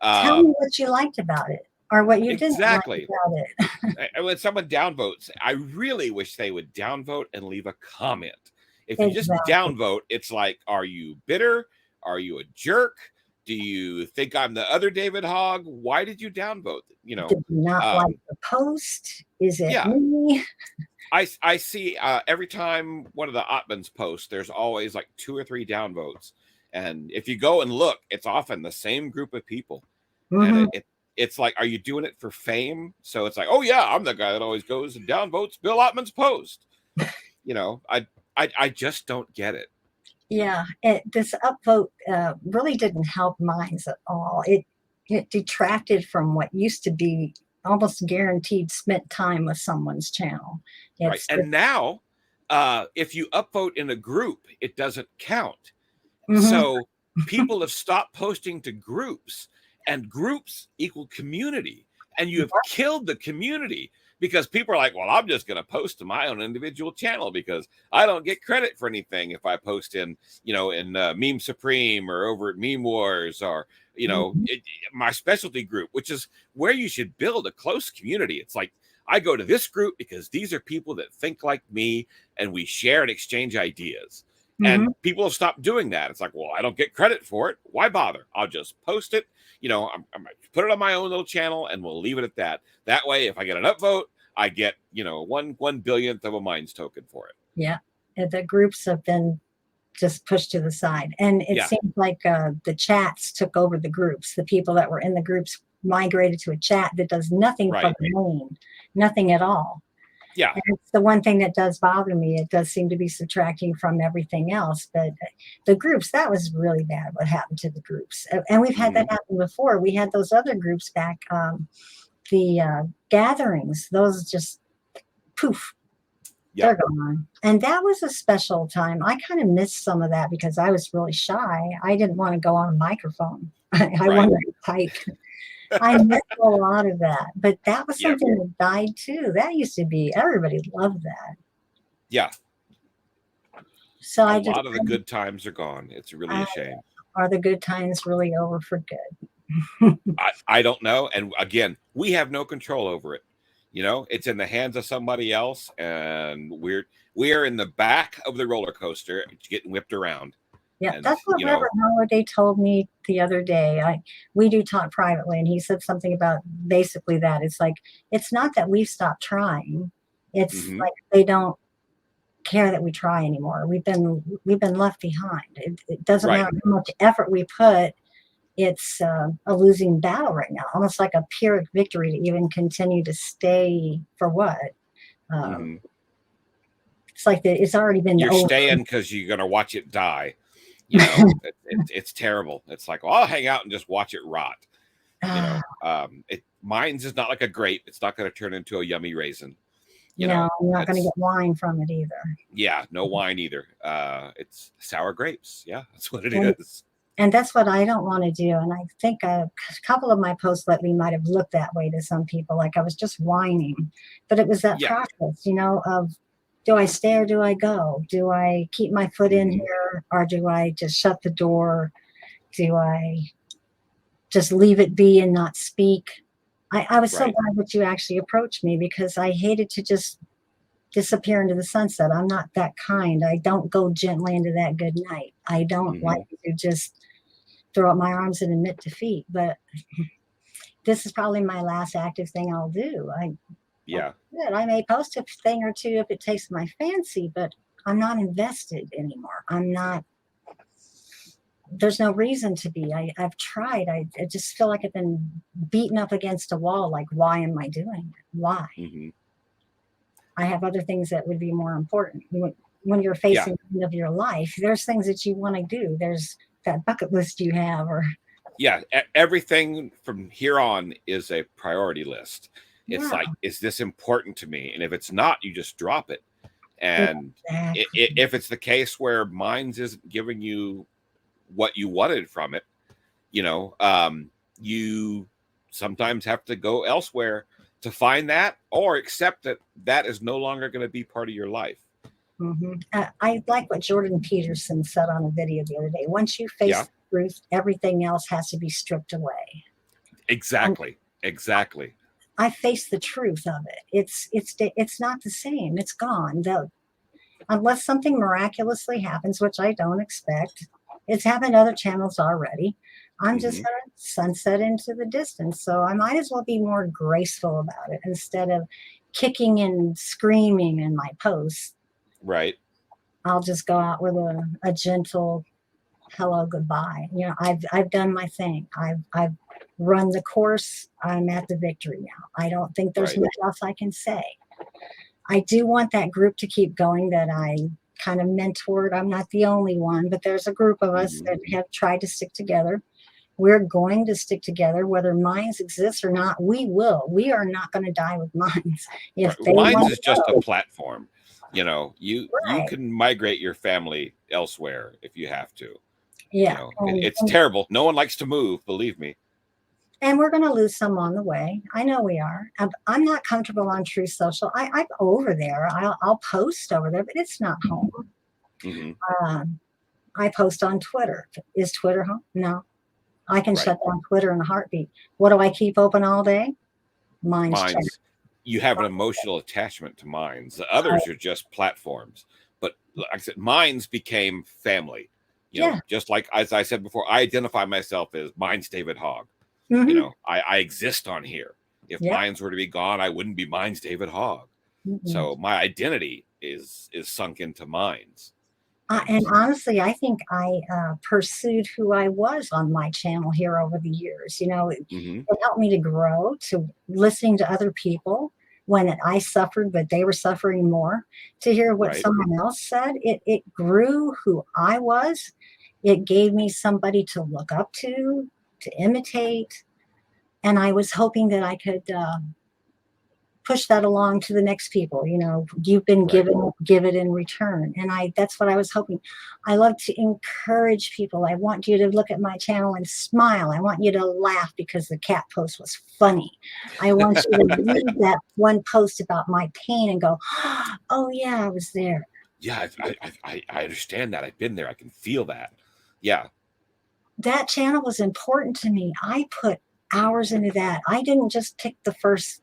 Tell me what you liked about it or what you didn't like about it. When someone downvotes, I really wish they would downvote and leave a comment. If you just downvote, it's like, are you bitter? Are you a jerk? Do you think I'm the other David Hogg? Why did you downvote? Did you not like the post? Is it me? I see every time one of the Ottmans posts, there's always like 2 or 3 downvotes. And if you go and look, it's often the same group of people. And it's like, are you doing it for fame? So it's like, oh yeah, I'm the guy that always goes and downvotes Bill Ottman's post. I just don't get it. Yeah, this upvote really didn't help minds at all. It detracted from what used to be almost guaranteed spent time with someone's channel. Right. And now, if you upvote in a group, it doesn't count. So people have stopped posting to groups, and groups equal community. And you have killed the community because people are like, well, I'm just going to post to my own individual channel because I don't get credit for anything if I post in Meme Supreme or over at Meme Wars or, my specialty group, which is where you should build a close community. It's like, I go to this group because these are people that think like me and we share and exchange ideas. And people have stopped doing that. It's like, well, I don't get credit for it. Why bother? I'll just post it. I'm put it on my own little channel and we'll leave it at that. That way, if I get an upvote, I get, 1/1000th of a Minds token for it. Yeah. The groups have been just pushed to the side. And it seems like the chats took over the groups. The people that were in the groups migrated to a chat that does nothing for the main, nothing at all. Yeah. And it's the one thing that does bother me. It does seem to be subtracting from everything else. But the groups, that was really bad what happened to the groups. And we've had that Hmm. happen before. We had those other groups back, the gatherings, those just poof, they're Yep. gone. And that was a special time. I kind of missed some of that because I was really shy. I didn't want to go on a microphone. I Right. wanted to type. I missed a lot of that. But that was Yep. something that died too. That used to be, everybody loved that. Yeah. So A I just, lot of the good times are gone. It's really I, a shame. are the good times really over for good? I don't know. And again, we have no control over it. It's in the hands of somebody else, and we are in the back of the roller coaster getting whipped around. Yeah, And that's what Reverend Holiday told me the other day. We do talk privately, and he said something about basically that. It's like it's not that we've stopped trying. It's hmm like they don't care that we try anymore. We've been left behind. It doesn't right. matter how much effort we put. It's a losing battle right now, almost like a Pyrrhic victory to even continue to stay for what? Um, hmm it's like it's already been You're over. staying because you're going to watch it die. It's terrible. It's like, well, I'll hang out and just watch it rot. Mine's is not like a grape. It's not going to turn into a yummy raisin. No, I'm not going to It's get wine from it either. Yeah, no wine either. It's sour grapes. Yeah, that's what it And is. and that's what I don't want to do. And I think a couple of my posts lately might have looked that way to some people, like I was just whining. But it was that Yeah. process, of do I stay or do I go? Do I keep my foot in hmm here or do I just shut the door? Do I just leave it be and not speak? I was so Right. glad that you actually approached me because I hated to just disappear into the sunset. I'm not that kind. I don't go gently into that good night. I don't like hmm to just throw up my arms and admit defeat. But this is probably my last active thing I'll do. Like Yeah. I said, I may post a thing or two if it takes my fancy, but I'm not invested anymore. I'm not. There's no reason to be. I've tried. I just feel like I've been beaten up against a wall. Like, why am I doing it? Why? hmm I have other things that would be more important. When you're Yeah. facing the end of your life, there's things that you want to do. There's that bucket list you have, or Yeah. Everything from here on is a priority list. It's yeah, like, is this important to me? And if it's not, you just drop it. And exactly. if it's the case where Minds isn't giving you what you wanted from it, you sometimes have to go elsewhere to find that, or accept that that is no longer going to be part of your life. I like what Jordan Peterson said on a video the other day. Once you face Yeah, the truth, everything else has to be stripped away. And exactly. Exactly. I face the truth of it. It's not the same. It's gone. Unless something miraculously happens, which I don't expect. It's happened to other channels already. I'm just hmm going to sunset into the distance. So I might as well be more graceful about it instead of kicking and screaming in my posts. Right. I'll just go out with a gentle hello, goodbye. I've done my thing. I've run the course. I'm at the victory now. I don't think there's Right. much else I can say. I do want that group to keep going that I kind of mentored. I'm not the only one, but there's a group of us hmm that have tried to stick together. We're going to stick together, whether Minds exists or not. We will. We are not going to die with Minds. If Right. they Mine's want is to just a go, platform. You right? can migrate your family elsewhere if you have to. Yeah, It's terrible. No one likes to move, believe me. and we're going to lose some on the way. I know we are. I'm not comfortable on True Social. I'm over there. I'll post over there, but it's not home. hmm Um, I post on Twitter. Is Twitter home? No. I can Right. shut down Twitter in a heartbeat. What do I keep open all day? Mine's check. Mine's You have an emotional attachment to Minds. The others are just platforms. But like I said, Minds became family. Yeah. Just like as I said before, I identify myself as Minds David Hogg. Mm-hmm. I exist on here. If Yep. Minds were to be gone, I wouldn't be Minds David Hogg. Mm-mm. So my identity is sunk into Minds. And And honestly, I think I pursued who I was on my channel here over the years. It hmm helped me to grow to listening to other people, when I suffered, but they were suffering more. To hear what someone else said, it grew who I was. It gave me somebody to look up to imitate. And I was hoping that I could push that along to the next people. You've been given, give it in return. And that's what I was hoping. I love to encourage people. I want you to look at my channel and smile. I want you to laugh because the cat post was funny. I want you to read that one post about my pain and go, oh yeah, I was there. Yeah, I understand that. I've been there. I can feel that. Yeah. That channel was important to me. I put hours into that. I didn't just pick the first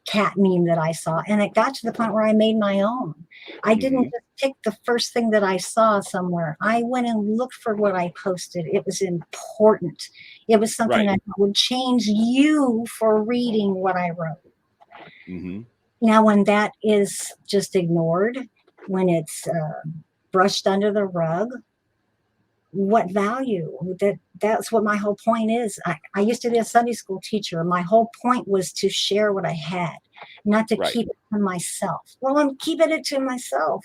cat meme that I saw, and it got to the point where I made my own. I didn't just pick the first thing that I saw somewhere. I went and looked for what I posted. It was important. It was something that would change you for reading what I wrote. Now, when that is just ignored, when it's brushed under the rug, what value? That's what my whole point is. I used to be a Sunday school teacher. My whole point was to share what I had, not to keep it to myself. Well, I'm keeping it to myself.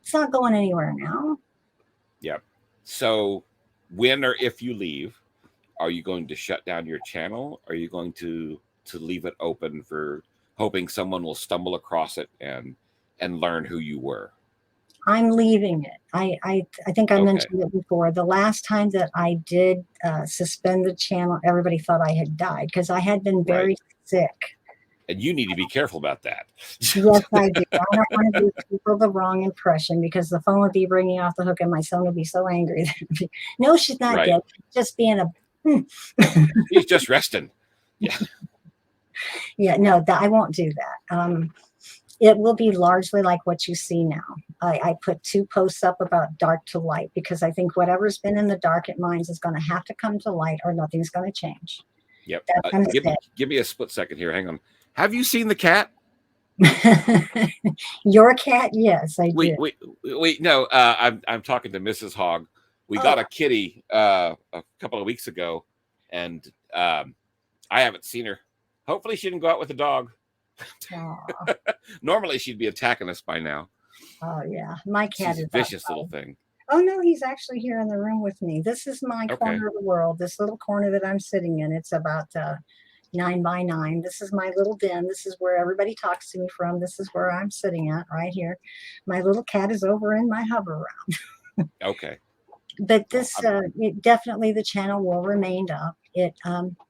It's not going anywhere now. Yep. So when or if you leave, are you going to shut down your channel? Or are you going to leave it open for hoping someone will stumble across it and learn who you were? I'm leaving it. I think I mentioned it before. The last time that I did suspend the channel, everybody thought I had died because I had been very sick. And you need to be careful about that. Yes, I do. I don't want to give people the wrong impression because the phone would be ringing off the hook and my son would be so angry. No, she's not dead. She's just being a... He's just resting. Yeah. Yeah, no, I won't do that. It will be largely like what you see now. I put 2 posts up about dark to light because I think whatever's been in the dark at minds is going to have to come to light or nothing's going to change. Yep. Give me a split second here. Hang on. Have you seen the cat? Your cat? Yes, I did. Wait. No, I'm talking to Mrs. Hogg. We got a kitty a couple of weeks ago, and I haven't seen her. Hopefully she didn't go out with a dog. Normally she'd be attacking us by now. Oh yeah, my cat is a vicious little thing. Oh no, he's actually here in the room with me. This is my corner of the world. This little corner that I'm sitting in. It's about 9 by 9. This is my little den. This is where everybody talks to me from. This is where I'm sitting at right here. My little cat is over in my hover round. Okay. But this definitely the channel will remain up.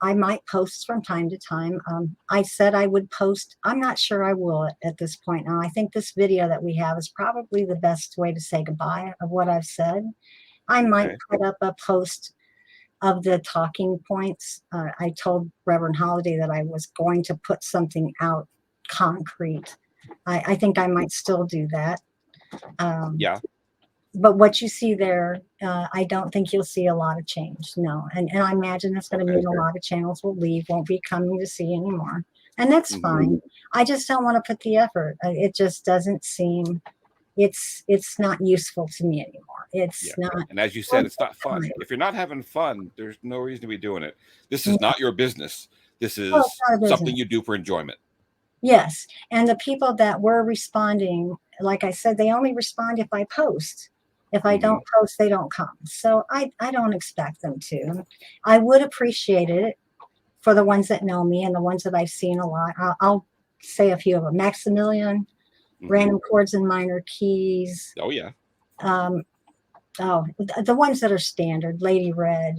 I might post from time to time. I said I would post. I'm not sure I will at this point now. I think this video that we have is probably the best way to say goodbye of what I've said. I might put up a post of the talking points. I told Reverend Holiday that I was going to put something out concrete. I think I might still do that. Yeah. But what you see there, I don't think you'll see a lot of change. No. And I imagine that's going to mean a lot of channels will leave, won't be coming to see anymore. And that's fine. I just don't want to put the effort. It just doesn't seem, it's not usful to me anymore. It's not. And as you said, it's not fun. If you're not having fun, there's no reason to be doing it. This is not your business. This is something you do for enjoyment. Yes. And the people that were responding, like I said, they only respond if I post. If I don't post, they don't come. So I don't expect them to. I would appreciate it for the ones that know me and the ones that I've seen a lot. I'll say a few of them. Maximilian, Random Chords and Minor Keys. Oh, yeah. The ones that are standard, Lady Red.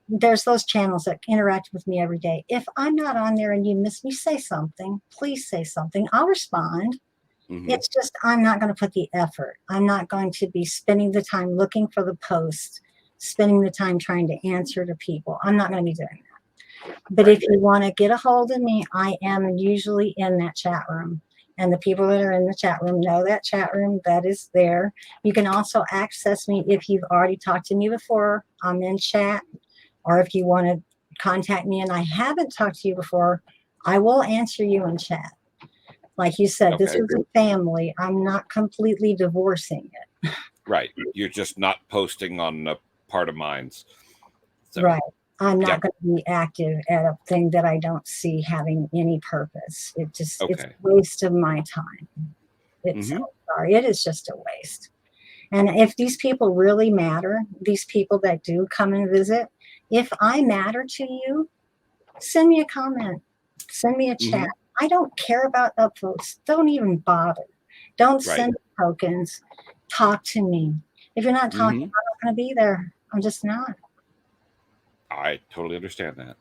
There's those channels that interact with me every day. If I'm not on there and you miss me, say something. Please say something. I'll respond. It's just I'm not going to put the effort. I'm not going to be spending the time looking for the post, spending the time trying to answer to people. I'm not going to be doing that. But if you want to get a hold of me, I am usually in that chat room. And the people that are in the chat room know that chat room that is there. You can also access me if you've already talked to me before. I'm in chat. Or if you want to contact me and I haven't talked to you before, I will answer you in chat. Like you said, this is a family. I'm not completely divorcing it. Right. You're just not posting on a part of mine. So. Right. I'm not Yep. going to be active at a thing that I don't see having any purpose. It's a Okay. waste of my time. It's Mm-hmm. so sorry. It is just a waste. And if these people really matter, these people that do come and visit, if I matter to you, send me a comment, send me a chat. Mm-hmm. I don't care about upvotes. Don't even bother. Don't Right. send tokens. Talk to me. If you're not talking, Mm-hmm. I'm not going to be there. I'm just not. I totally understand that.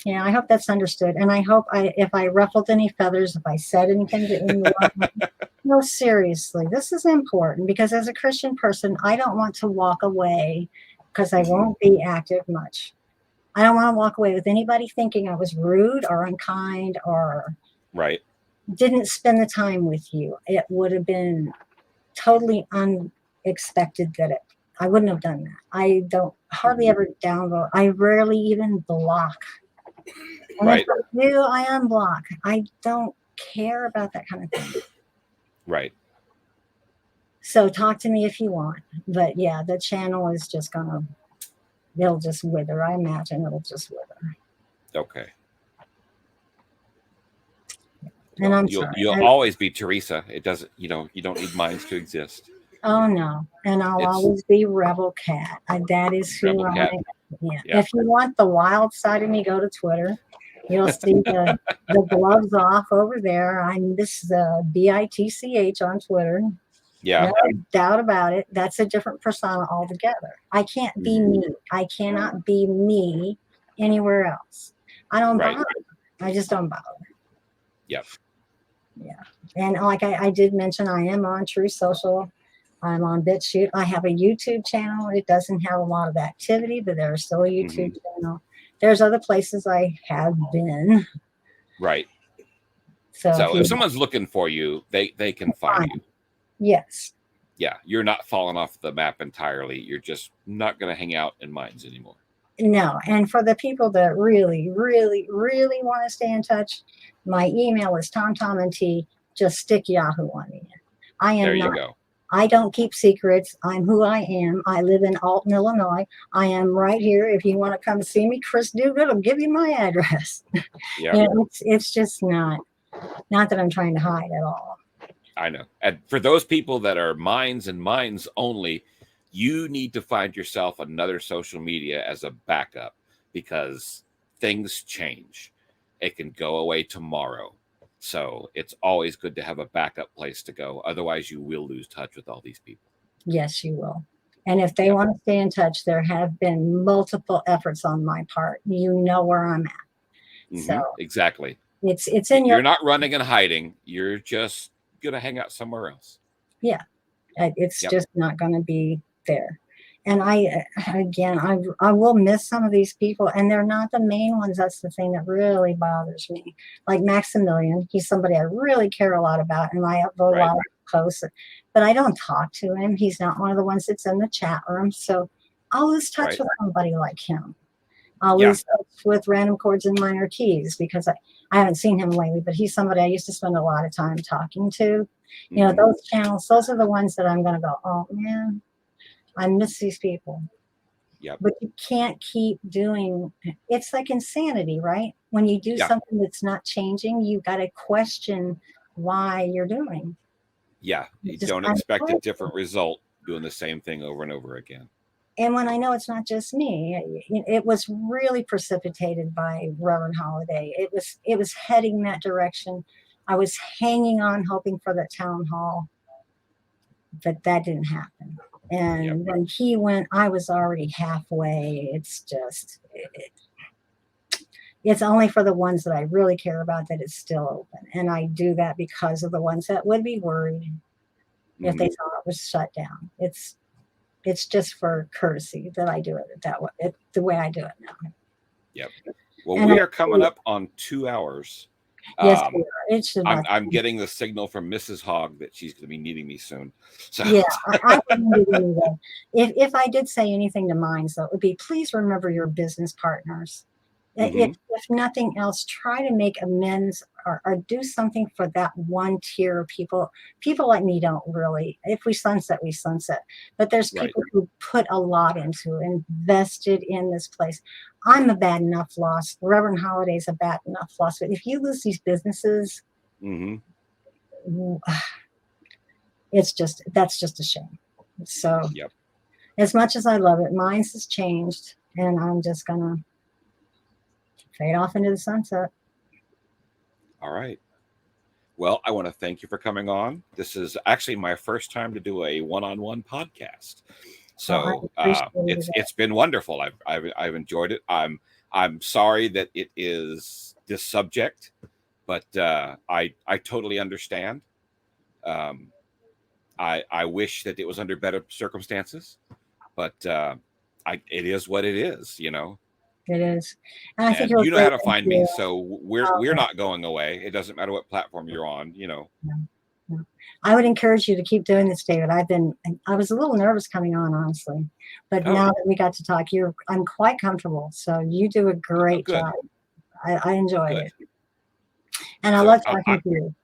Yeah, I hope that's understood. And I hope if I ruffled any feathers, if I said anything to anyone, no, seriously, this is important because as a Christian person, I don't want to walk away because I Mm-hmm. won't be active much. I don't want to walk away with anybody thinking I was rude or unkind or Right. didn't spend the time with you. It would have been totally unexpected that I wouldn't have done that. I don't hardly Mm-hmm. ever download. I rarely even block. And if Right. I do, I unblock. I don't care about that kind of thing. Right. So talk to me if you want. But yeah, the channel is just it'll just wither. I imagine it'll just wither. Okay. And Well, I'm you'll sorry. you'll always be Teresa. It doesn't, you don't need minds to exist. Oh no. And I'll It's always be Rebel Cat. That is who Rebel I Cat. am. Yeah. Yeah. If you want the wild side of me, go to Twitter. You'll see the gloves off over there. I'm this BITCH on Twitter. Yeah. No doubt about it. That's a different persona altogether. I can't be Mm-hmm. me. I cannot be me anywhere else. I don't Right. bother. I just don't bother. Yep. Yeah. And like I did mention, I am on True Social. I'm on BitChute. I have a YouTube channel. It doesn't have a lot of activity, but there's still a Mm-hmm. YouTube channel. There's other places I have been. Right. So if So you if someone's looking for you, they can find you. yes. Yeah. You're not falling off the map entirely. You're just not going to hang out in mines anymore. No. And for the people that really, really, really want to stay in touch, my email is tomtomandT. Just stick Yahoo on me. I There am you not. go. I don't keep secrets. I'm who I am. I live in Alton, Illinois. I am right here. If you want to come see me, Chris Dugan will give you my address. Yeah. It's just not that I'm trying to hide at all. I know. And for those people that are minds and minds only, you need to find yourself another social media as a backup because things change. It can go away tomorrow. So it's always good to have a backup place to go. Otherwise, you will lose touch with all these people. Yes, you will. And if they Yep. want to stay in touch, there have been multiple efforts on my part. You know where I'm at. So Exactly. it's in your You're not running and hiding. You're just going to hang out somewhere else. yeah. It's Yep. just not going to be there. And I will miss some of these people, and they're not the main ones. That's the thing that really bothers me. Like Maximilian, he's somebody I really care a lot about, and I upvote a Right. lot of posts, but I don't talk to him. He's not one of the ones that's in the chat room, so I'll lose touch Right. with somebody like him. I'll Yeah. lose touch with random chords and minor keys because I haven't seen him lately, but he's somebody I used to spend a lot of time talking to. You know, Mhm. those channels, those are the ones that I'm going to go, oh man, I miss these people. Yep. But you can't keep doing it's like insanity, right? When you do Yeah. something that's not changing, you got to question why you're doing. Yeah. You Just don't expect a different result doing the same thing over and over again. and when I know it's not just me, it was really precipitated by Reverend Holiday. It was heading that direction. I was hanging on, hoping for the town hall, but that didn't happen. And Yep. when he went, I was already halfway. It's only for the ones that I really care about that it's still open. And I do that because of the ones that would be worried if they Mhm. thought it was shut down. It's just for courtesy that I do it that way, the way I do it now. Yep. Well, And we are coming up on 2 hours. yes, we are. It's just about I'm getting the signal from Mrs. Hogg that she's going to be needing me soon. So yeah, I wouldn't do it anyway. If I did say anything to mine, so it would be please remember your business partners. Mm-hmm. If nothing else, try to make amends or do something for that one tier of people. People like me don't really. If we sunset, we sunset. But there's Right. people who put a lot into, invested in this place. I'm a bad enough loss. Reverend Holiday's a bad enough loss. But if you lose these businesses, Mm-hmm. that's just a shame. So Yep. as much as I love it, mine's has changed, and I'm just gonna fade off into the sunset. All right. Well, I want to thank you for coming on. This is actually my first time to do a one-on-one podcast, Well, I so appreciate it. it's been wonderful. I've enjoyed it. I'm sorry that it is this subject, but I totally understand. Um, I wish that it was under better circumstances, but it is what it is, you know. It is. And I think And you're a you know how great to find me, interviewer. so Oh, we're yeah, not going away. It doesn't matter what platform you're on, you know. yeah, yeah. I would encourage you to keep doing this, David. I was a little nervous coming on, honestly, but Oh, now that we got to talk, I'm quite comfortable. So you do a oh, great good, job. I enjoy good. it. And I So love talking to you.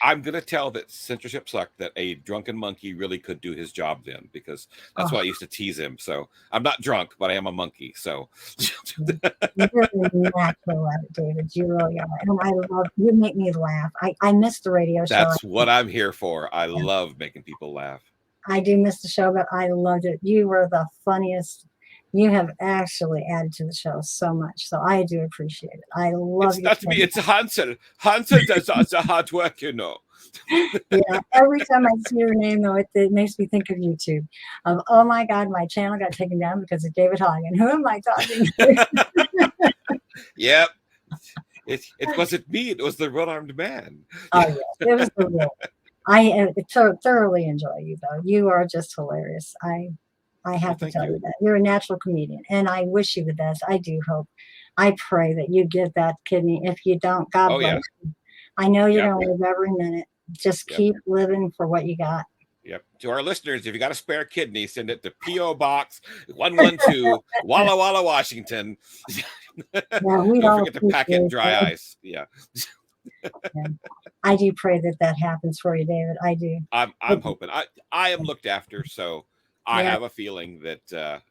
I'm going to tell that censorship sucked, that a drunken monkey really could do his job then, because that's Oh, why I used to tease him. So I'm not drunk, but I am a monkey. So you're a natural at it, David. You really are. And you make me laugh. I miss the radio show. that's what I'm here for. I love making people laugh. I do miss the show, but I loved it. You were the funniest. You have actually added to the show so much. So I do appreciate it. I love It's your not me, it's Hansel. Hansel does the hard work, you know. Yeah, every time I see your name, though, it makes me think of YouTube. Of oh my God, my channel got taken down because of David Hogg. And who am I talking to? Yep. It wasn't me, it was the one-armed man. Oh Yeah. yes, it was the real. I thoroughly enjoy you though. You are just hilarious. I Well, have to thank tell you. you that you're a natural comedian, and I wish you the best. I do hope. I pray that you get that kidney. If you don't, God Oh bless yeah. you. I know you're Yep. going to live every minute. Just Yep. keep living for what you got. Yep. To our listeners, if you got a spare kidney, send it to P.O. Box 112, Walla Walla, Washington. Yeah, we'd Don't all forget to pack it in appreciate dry that. ice. Yeah. Yeah. I do pray that that happens for you, David. I do. I'm hoping. I am looked after, so I Yeah, have a feeling that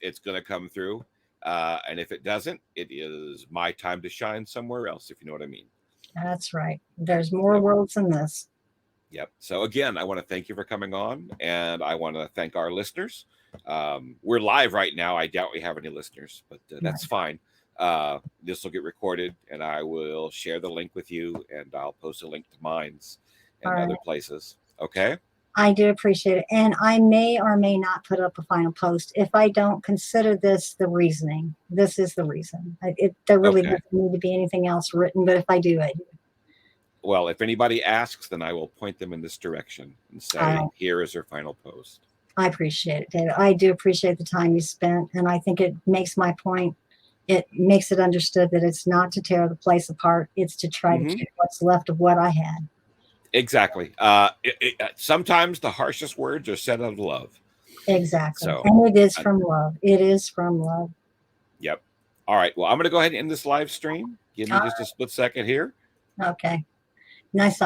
it's going to come through. And if it doesn't, it is my time to shine somewhere else, if you know what I mean. that's right. There's more Yep. worlds than this. Yep. So again, I want to thank you for coming on, and I want to thank our listeners. We're live right now. I doubt we have any listeners, but that's Right. fine. This will get recorded, and I will share the link with you, and I'll post a link to mines All and right. other places. Okay. I do appreciate it. And I may or may not put up a final post if I don't consider this the reasoning. This is the reason. There really Okay. doesn't need to be anything else written, but if I do, I do. Well, if anybody asks, then I will point them in this direction and say, I, here is her final post. I appreciate it, David. I do appreciate the time you spent. And I think it makes my point. It makes it understood that it's not to tear the place apart. It's to try to Mm-hmm. keep what's left of what I had. Exactly. Sometimes the harshest words are said out of love. Exactly. So, And it is uh, from love. It is from love. yep. All right. Well, I'm going to go ahead and end this live stream. Give me just a split second here. Okay. Nice